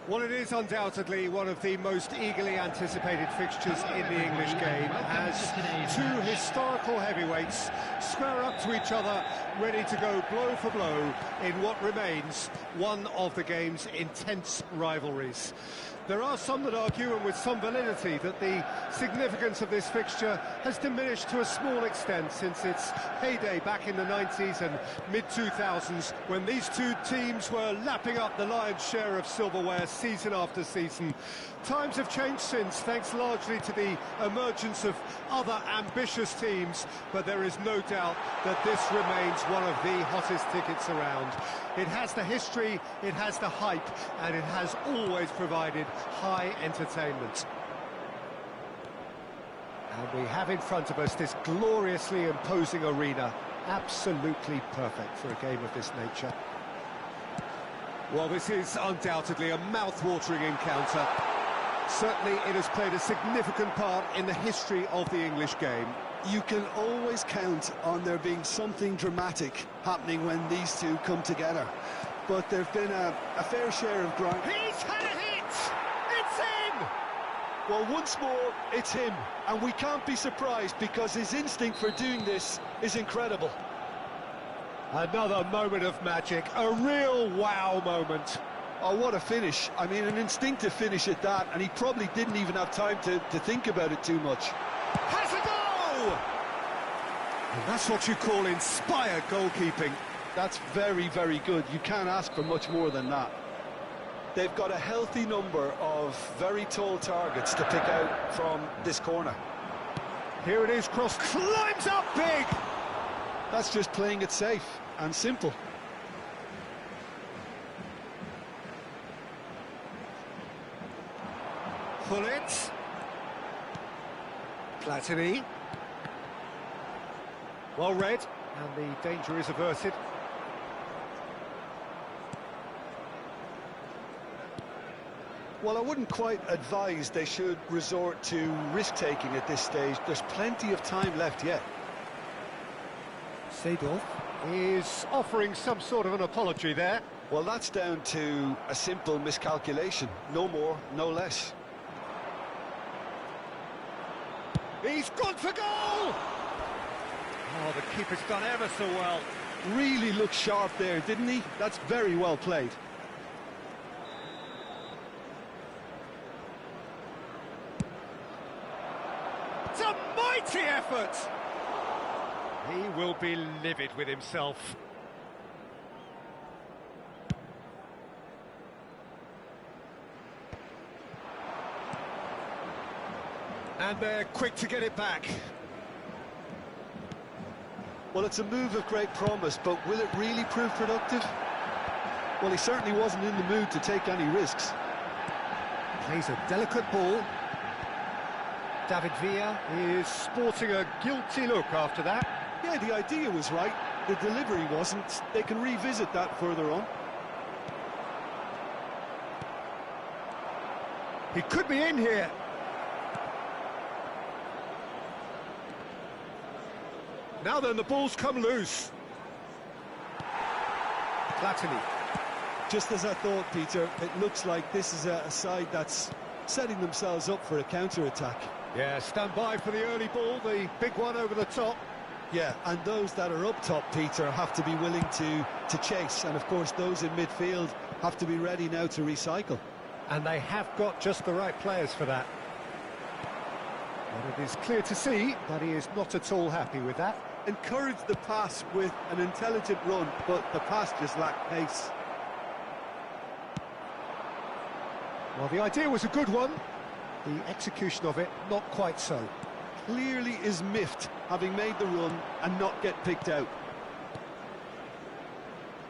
Well, it is undoubtedly one of the most eagerly anticipated fixtures in the English game, as two historical heavyweights square up to each other, ready to go blow for blow in what remains one of the game's intense rivalries. There are some that argue, and with some validity, that the significance of this fixture has diminished to a small extent since its heyday back in the 90s and mid-2000s, when these two teams were lapping up the lion's share of silverware season after season. Times have changed since, thanks largely to the emergence of other ambitious teams, but there is no doubt that this remains one of the hottest tickets around. It has the history, it has the hype, and it has always provided high entertainment. And we have in front of us this gloriously imposing arena, absolutely perfect for a game of this nature. Well, this is undoubtedly a mouth-watering encounter. Certainly it has played a significant part in the history of the English game. You can always count on there being something dramatic happening when these two come together. But there've been a fair share of grind. He's had a hit! It's in! Well, once more, it's him. And we can't be surprised because his instinct for doing this is incredible. Another moment of magic, a real wow moment. Oh, what a finish. I mean, an instinctive finish at that, and he probably didn't even have time to think about it too much. Has a goal! And that's what you call inspired goalkeeping. That's very, very good. You can't ask for much more than that. They've got a healthy number of very tall targets to pick out from this corner. Here it is, cross, climbs up big! That's just playing it safe and simple. Pull it. Platini. Well read, and the danger is averted. Well, I wouldn't quite advise they should resort to risk-taking at this stage. There's plenty of time left yet. Seedorf is offering some sort of an apology there. Well, that's down to a simple miscalculation. No more, no less. He's gone for goal! Oh, the keeper's done ever so well. Really looked sharp there, didn't he? That's very well played. It's a mighty effort! He will be livid with himself. And they're quick to get it back. Well, it's a move of great promise, but will it really prove productive? Well, he certainly wasn't in the mood to take any risks. Plays a delicate ball. David Villa is sporting a guilty look after that. Yeah, the idea was right. The delivery wasn't. They can revisit that further on. He could be in here. Now then, the ball's come loose. Platini. Just as I thought, Peter, it looks like this is a side that's setting themselves up for a counter-attack. Yeah, stand by for the early ball, the big one over the top. Yeah, and those that are up top, Peter, have to be willing to chase. And, of course, those in midfield have to be ready now to recycle. And they have got just the right players for that. And it is clear to see that he is not at all happy with that. Encourage the pass with an intelligent run, but the pass just lacked pace. Well, the idea was a good one. The execution of it, not quite so. Clearly is miffed, having made the run and not get picked out.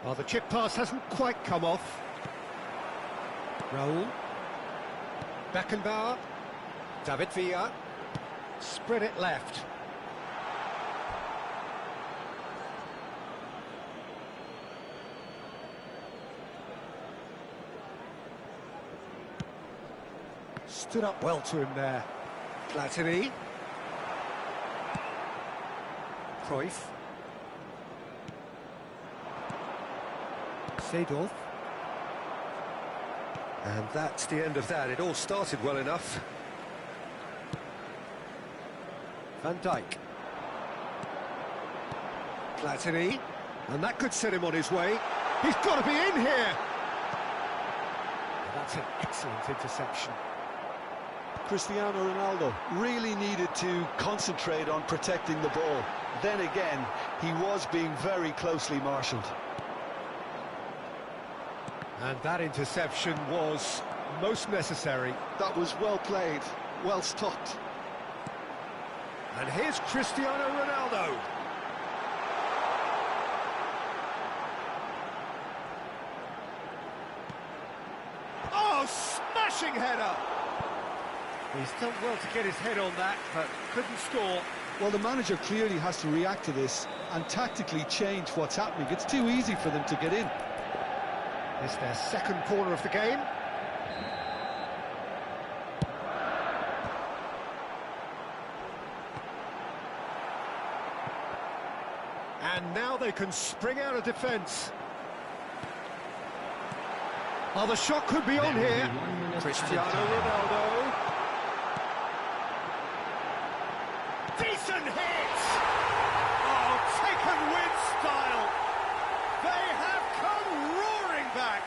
Well, the chip pass hasn't quite come off. Raul. Beckenbauer. David Villa. Spread it left. Stood up well to him there. Platini. Cruyff. Seedorf. And that's the end of that. It all started well enough. Van Dijk. Platini. And that could set him on his way. He's got to be in here! And that's an excellent interception. Cristiano Ronaldo really needed to concentrate on protecting the ball. Then again, he was being very closely marshalled. And that interception was most necessary. That was well played, well stopped. And here's Cristiano Ronaldo. Oh, smashing header! He's done well to get his head on that, but couldn't score. Well, the manager clearly has to react to this and tactically change what's happening. It's too easy for them to get in. It's their second corner of the game. And now they can spring out of defence. Oh, the shot could be on here. Cristiano Ronaldo. Decent hit! Oh, taken with style. They have come roaring back.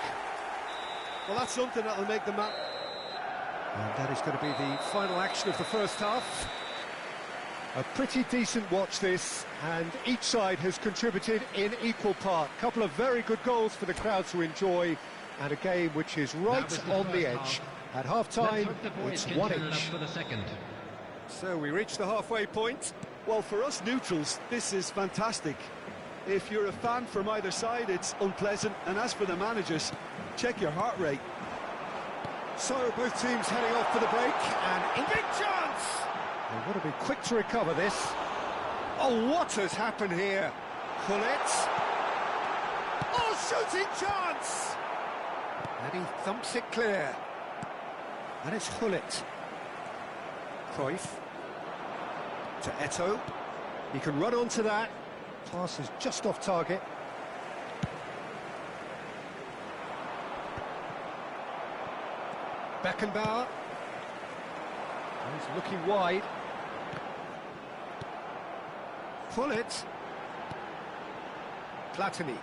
Well, that's something that'll make the match. And that is going to be the final action of the first half. A pretty decent watch this, and each side has contributed in equal part. A couple of very good goals for the crowd to enjoy, and a game which is right on the edge. At half-time, it's 1-1. So we reach the halfway point. Well, for us neutrals, this is fantastic. If you're a fan from either side, it's unpleasant, and as for the managers, check your heart rate. So both teams heading off for the break, and in big chance! They've got to be quick to recover this. Oh, what has happened here? Hullet. Oh, shooting chance! And he thumps it clear. And it's Hullet. Cruyff. To Eto'o. He can run onto that. Pass is just off target. Beckenbauer. He's looking wide. Hullet. Platini.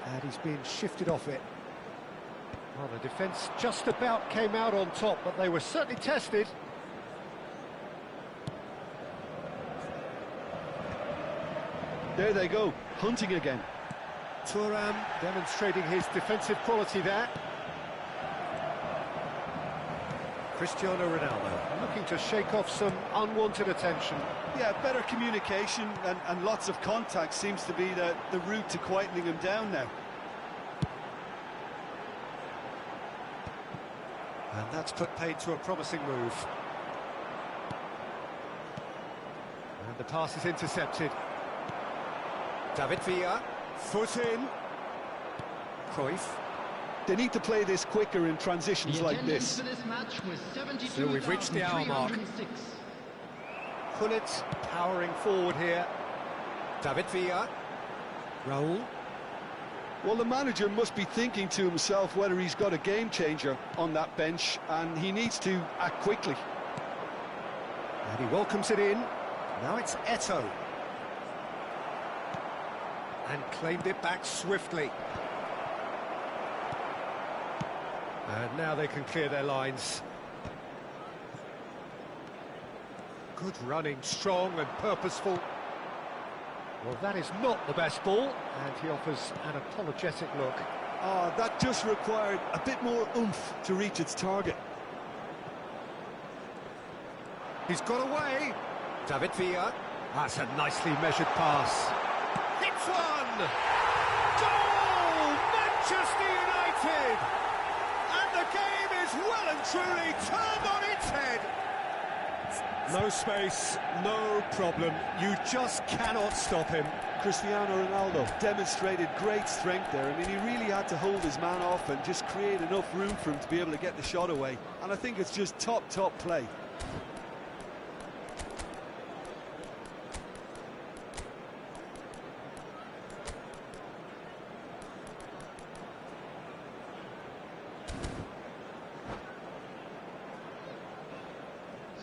And he's being shifted off it. Well, the defence just about came out on top, but they were certainly tested. There they go, hunting again. Thuram demonstrating his defensive quality there. Cristiano Ronaldo looking to shake off some unwanted attention. Yeah, better communication and lots of contact seems to be the route to quietening him down now. And that's put paid to a promising move. And the pass is intercepted. David Villa, foot in. Cruyff. They need to play this quicker in transitions like this. So we've reached the hour mark. Hullet powering forward here. David Villa. Raul. Well, the manager must be thinking to himself whether he's got a game changer on that bench, and he needs to act quickly. And he welcomes it in. Now it's Eto'o. And claimed it back swiftly. And now they can clear their lines. Good running, strong and purposeful. Well, that is not the best ball, and he offers an apologetic look. Oh, that just required a bit more oomph to reach its target. He's got away. David Villa. That's a nicely measured pass. Hits one! Goal! Manchester United! And the game is well and truly turned on its head. No space, no problem. You just cannot stop him. Cristiano Ronaldo demonstrated great strength there. I mean, he really had to hold his man off and just create enough room for him to be able to get the shot away. And I think it's just top play.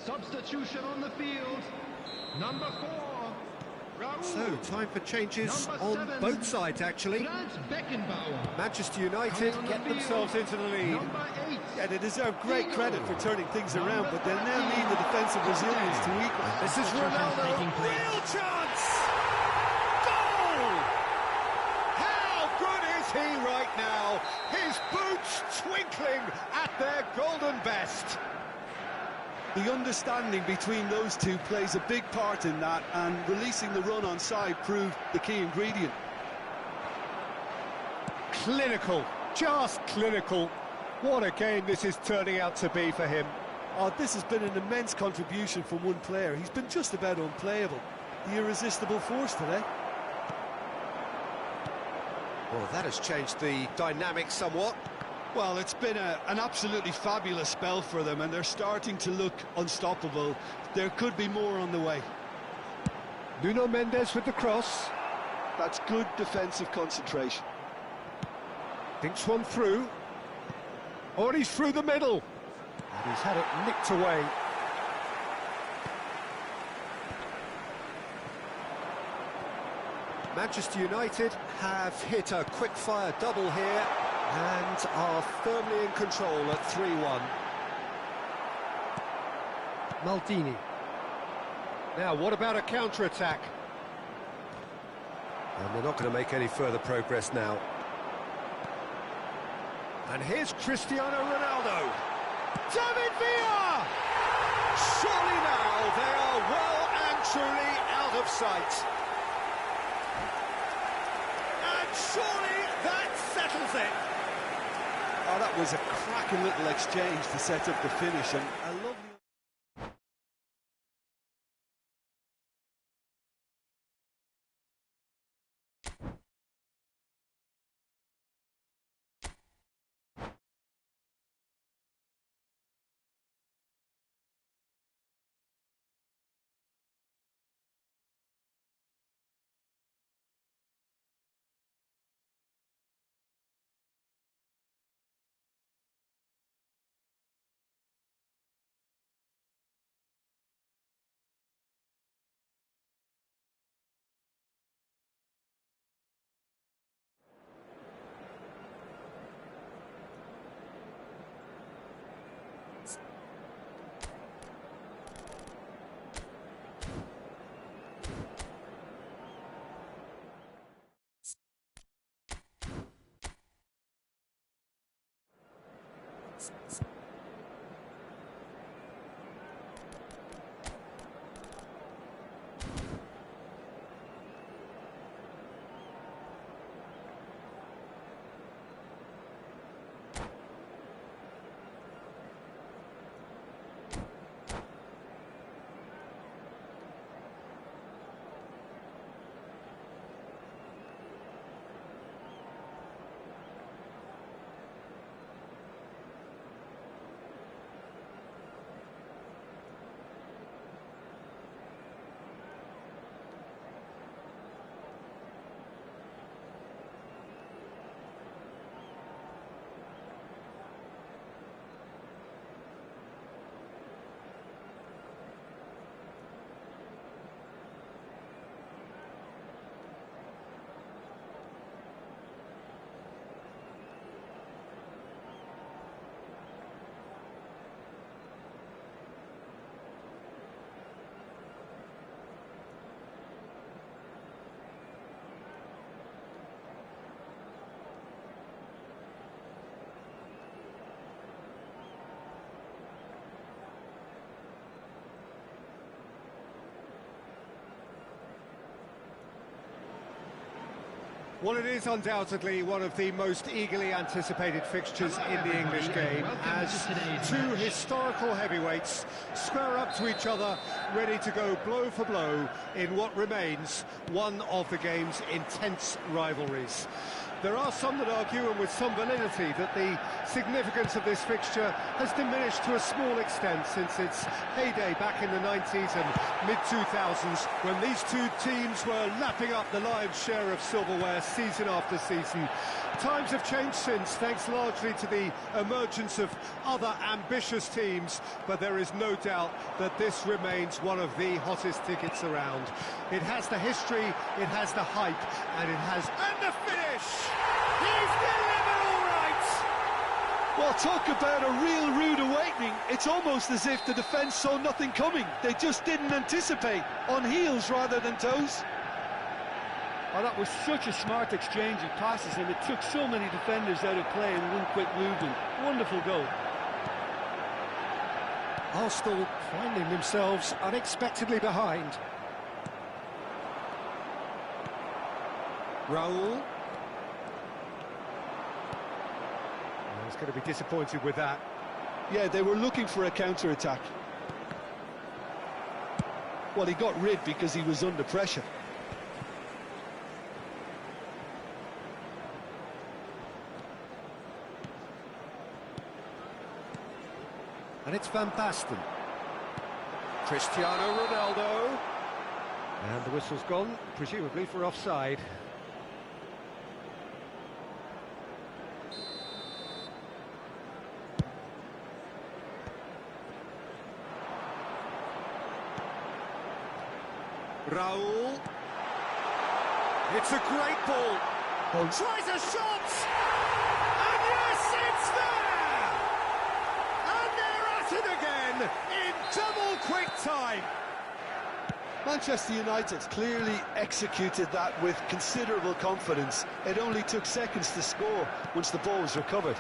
Substitution on the field. Number 4. Raul. So, time for changes on both sides, actually. Manchester United get themselves into the lead. Yeah, they deserve great credit for turning things around, but they'll now need the defensive resilience to equal. This is Ronaldo. Real chance! Goal! How good is he right now? His boots twinkling at their golden best. The understanding between those two plays a big part in that, and releasing the run on side proved the key ingredient. Clinical, just clinical. What a game this is turning out to be for him. Oh, this has been an immense contribution from one player. He's been just about unplayable. The irresistible force today. Well, that has changed the dynamic somewhat. Well, it's been an absolutely fabulous spell for them, and they're starting to look unstoppable. There could be more on the way. Nuno Mendes with the cross. That's good defensive concentration. Thinks one through. Oh, and he's through the middle. And he's had it nicked away. Manchester United have hit a quick-fire double here and are firmly in control at 3-1. Maldini. Now, what about a counter-attack? And they're not going to make any further progress now. And here's Cristiano Ronaldo. David Villa! Surely now they are well and truly out of sight. And surely that settles it. Oh, that was a cracking little exchange to set up the finish, and a lovely... Well, it is undoubtedly one of the most eagerly anticipated fixtures in the English game, as two historical heavyweights square up to each other, ready to go blow for blow in what remains one of the game's intense rivalries. There are some that argue, and with some validity, that the significance of this fixture has diminished to a small extent since its heyday back in the 90s and mid-2000s, when these two teams were lapping up the lion's share of silverware season after season. Times have changed since, thanks largely to the emergence of other ambitious teams, but there is no doubt that this remains one of the hottest tickets around. It has the history, it has the hype, and it has... And the finish! He's delivered all right! Well, talk about a real rude awakening. It's almost as if the defence saw nothing coming. They just didn't anticipate, on heels rather than toes. Oh, that was such a smart exchange of passes, and it took so many defenders out of play in one quick movement. Wonderful goal. Arsenal finding themselves unexpectedly behind. Raul. He's going to be disappointed with that. Yeah, they were looking for a counter-attack. Well, he got rid because he was under pressure. And it's Van Basten. Cristiano Ronaldo. And the whistle's gone, presumably for offside. Raul. It's a great ball. Tries a shot! And yes, it's there! And they're at it again in double quick time. Manchester United clearly executed that with considerable confidence. It only took seconds to score once the ball was recovered.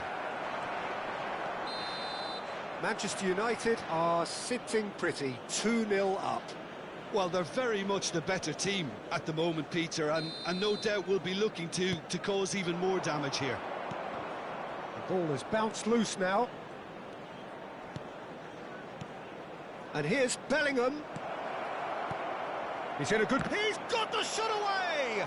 Manchester United are sitting pretty, 2-0 up. Well, they're very much the better team at the moment, Peter, and no doubt will be looking to cause even more damage here. The ball has bounced loose now. And here's Bellingham. He's in a good... He's got the shot away!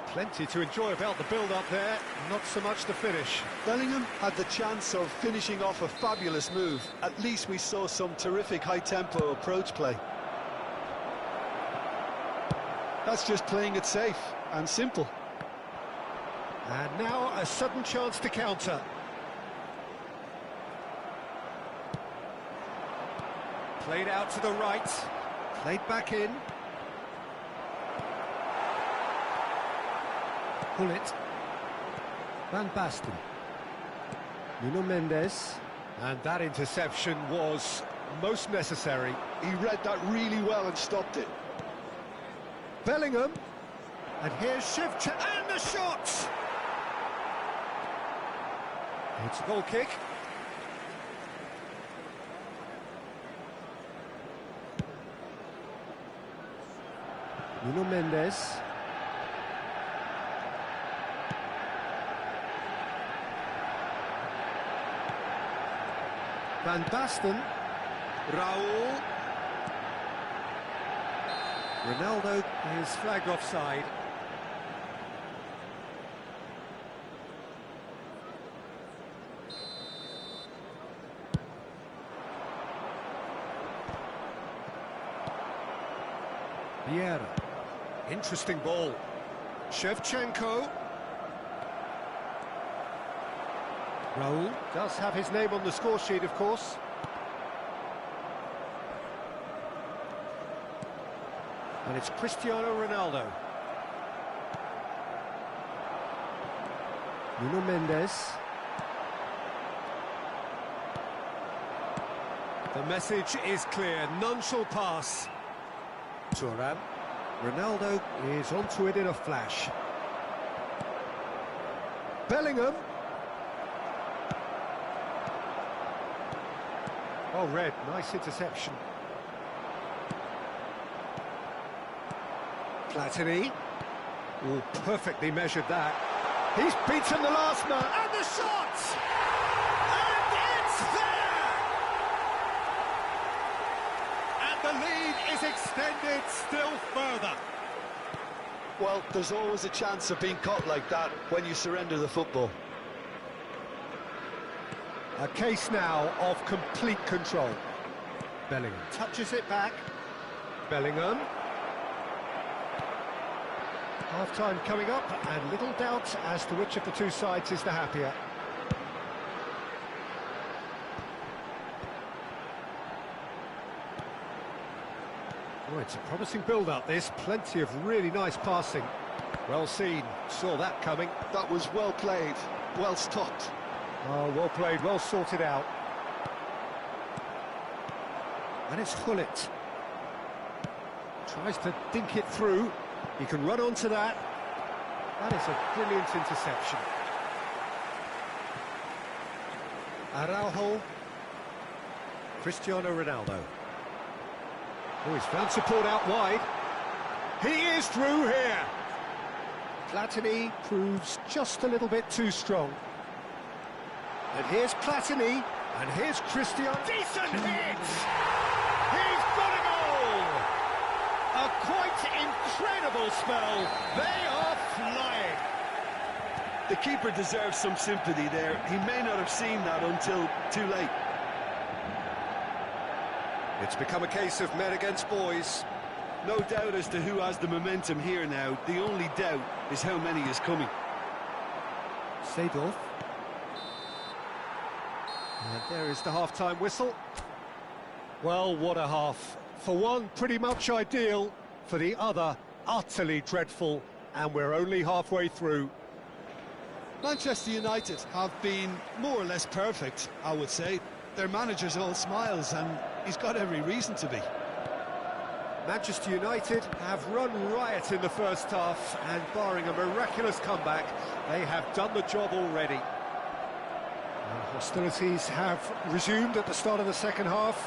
Plenty to enjoy about the build-up there, not so much the finish. Bellingham had the chance of finishing off a fabulous move. At least we saw some terrific high-tempo approach play. That's just playing it safe and simple. And now a sudden chance to counter. Played out to the right. Played back in. Gullit. Van Basten. Nuno Mendes. And that interception was most necessary. He read that really well and stopped it. Bellingham. And here's Shevchenko. And the shot! It's a goal kick. Nuno Mendes. Van Basten. Raul. Ronaldo is flagged offside. Vieira. Interesting ball. Shevchenko. Raul does have his name on the score sheet, of course. And it's Cristiano Ronaldo. Nuno Mendes. The message is clear, none shall pass. Thuram. Ronaldo is onto it in a flash. Bellingham. Oh, Red, nice interception. Platini. Oh, perfectly measured that. He's beaten the last man. And the shot! And it's there! And the lead is extended still further. Well, there's always a chance of being caught like that when you surrender the football. A case now of complete control. Bellingham touches it back. Bellingham. Half-time coming up, and little doubt as to which of the two sides is the happier. Oh, it's a promising build-up, this. Plenty of really nice passing. Well seen. Saw that coming. That was well played, well stopped. Oh, well played, well sorted out. And it's Gullit. Tries to dink it through. He can run onto that. That is a brilliant interception. Araujo. Cristiano Ronaldo. Oh, he's found support out wide. He is through here. Platini proves just a little bit too strong. And here's Platini. And here's Cristiano. Decent hit! He's got a goal! A quite incredible spell. They are flying. The keeper deserves some sympathy there. He may not have seen that until too late. It's become a case of men against boys. No doubt as to who has the momentum here now. The only doubt is how many is coming. Seedorf. And there is the half-time whistle. Well, what a half. For one, pretty much ideal. For the other, utterly dreadful. And we're only halfway through. Manchester United have been more or less perfect, I would say. Their manager's all smiles, and he's got every reason to be. Manchester United have run riot in the first half, and barring a miraculous comeback, they have done the job already. And hostilities have resumed at the start of the second half.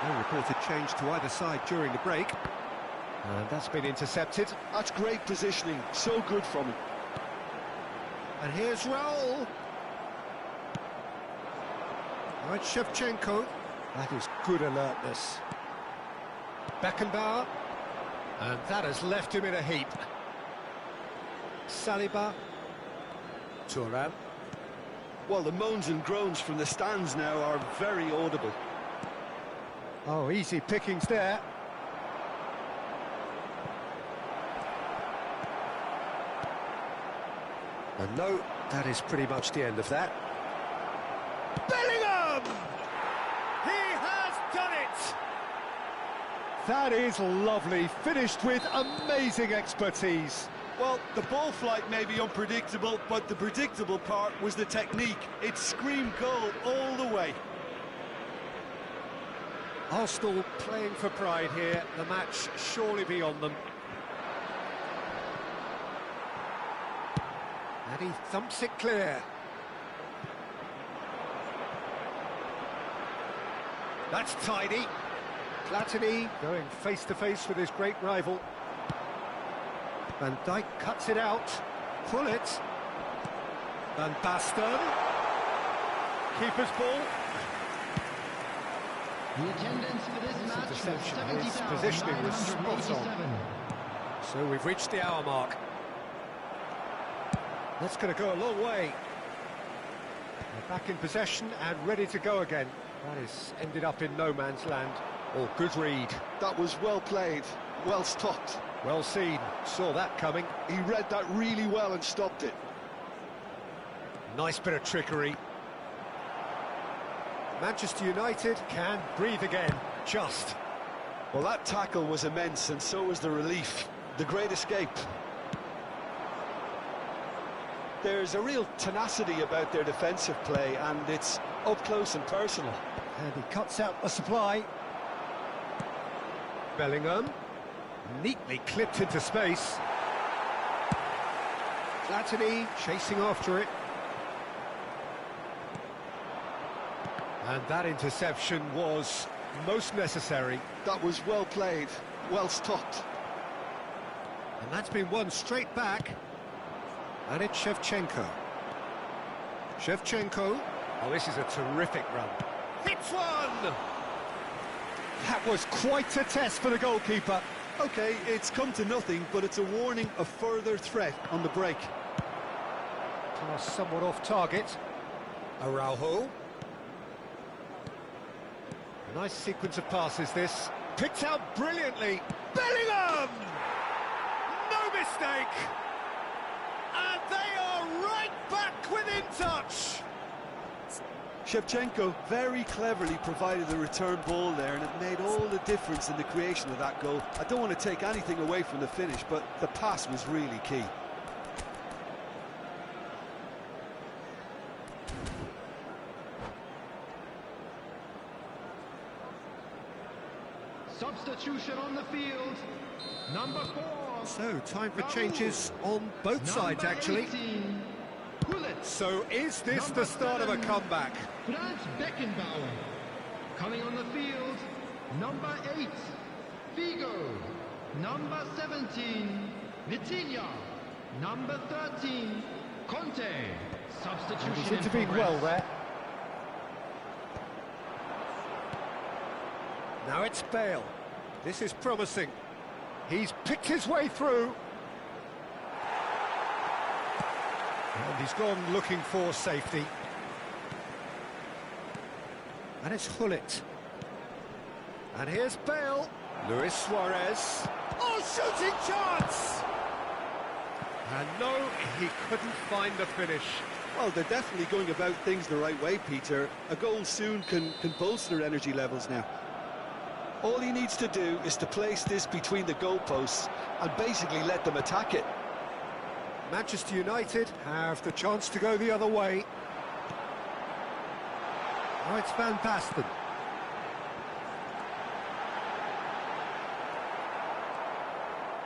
No reported change to either side during the break. And that's been intercepted. That's great positioning, so good from him. And here's Raul. Right, Shevchenko. That is good alertness. Beckenbauer. And that has left him in a heap. Saliba. Thuram. Well, the moans and groans from the stands now are very audible. Oh, easy pickings there. And no, that is pretty much the end of that. Bellingham! He has done it! That is lovely, finished with amazing expertise. Well, the ball flight may be unpredictable, but the predictable part was the technique. It screamed goal all the way. Arsenal playing for pride here, the match surely beyond them. And he thumps it clear. That's tidy. Platini going face-to-face with his great rival. Van Dijk cuts it out. Pullet. Van Basten. Keeper's ball. The attendance for this match was His positioning was spot on. So we've reached the hour mark. That's going to go a long way. They're back in possession and ready to go again. That has ended up in no man's land. Oh, good read. That was well played, well stopped. Well seen. Saw that coming. He read that really well and stopped it. Nice bit of trickery. Manchester United can breathe again, just. Well, that tackle was immense, and so was the relief. The great escape. There's a real tenacity about their defensive play, and it's up close and personal. And he cuts out the supply. Bellingham, neatly clipped into space. Platini chasing after it. And that interception was most necessary. That was well played, well stopped. And that's been won straight back. And it's Shevchenko. Shevchenko. Oh, this is a terrific run. Hits one! That was quite a test for the goalkeeper. OK, it's come to nothing, but it's a warning of further threat on the break. Pass somewhat off target. Araujo. A nice sequence of passes, this. Picked out brilliantly. Bellingham! No mistake! And they are right back within touch! Shevchenko very cleverly provided the return ball there, and it made all the difference in the creation of that goal. I don't want to take anything away from the finish, but the pass was really key. Substitution on the field. Number 4. So, time for changes on both sides, actually. 18, so, is this the start of a comeback? Franz Beckenbauer. Coming on the field, number 8, Figo. Number 17, Vitinha. Number 13, Conte. Substitution. He's intervened well there. Now it's Bale. This is promising. He's picked his way through. And he's gone looking for safety. And it's Hullet. And here's Bale. Luis Suarez. Oh, shooting chance! And no, he couldn't find the finish. Well, they're definitely going about things the right way, Peter. A goal soon can bolster energy levels now. All he needs to do is to place this between the goalposts and basically let them attack it. Manchester United have the chance to go the other way. Now it's Van Basten.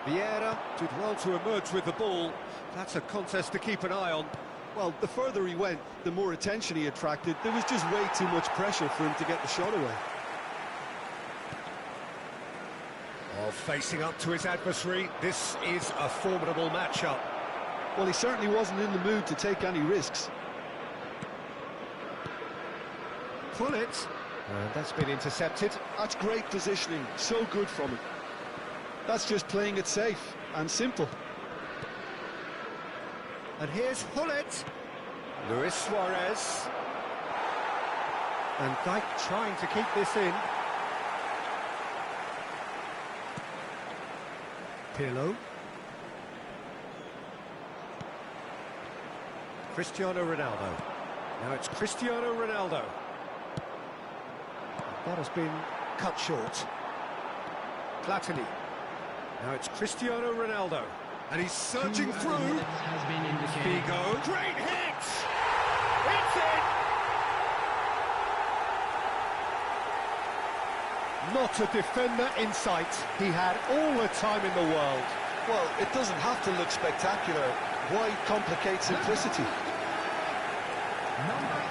Vieira did well to emerge with the ball. That's a contest to keep an eye on. Well, the further he went, the more attention he attracted. There was just way too much pressure for him to get the shot away. Oh, facing up to his adversary, this is a formidable matchup. Well, he certainly wasn't in the mood to take any risks. Pull it. And that's been intercepted. That's great positioning, so good from him. That's just playing it safe and simple. And here's Hullet. Luis Suarez. And Dijk trying to keep this in. Pirlo. Cristiano Ronaldo. Now it's Cristiano Ronaldo. That has been cut short. Platini. Now it's Cristiano Ronaldo. And he's surging through. Has been indicated. Figo. Great hit! It's in! Not a defender in sight. He had all the time in the world. Well, it doesn't have to look spectacular. Why complicate simplicity? Number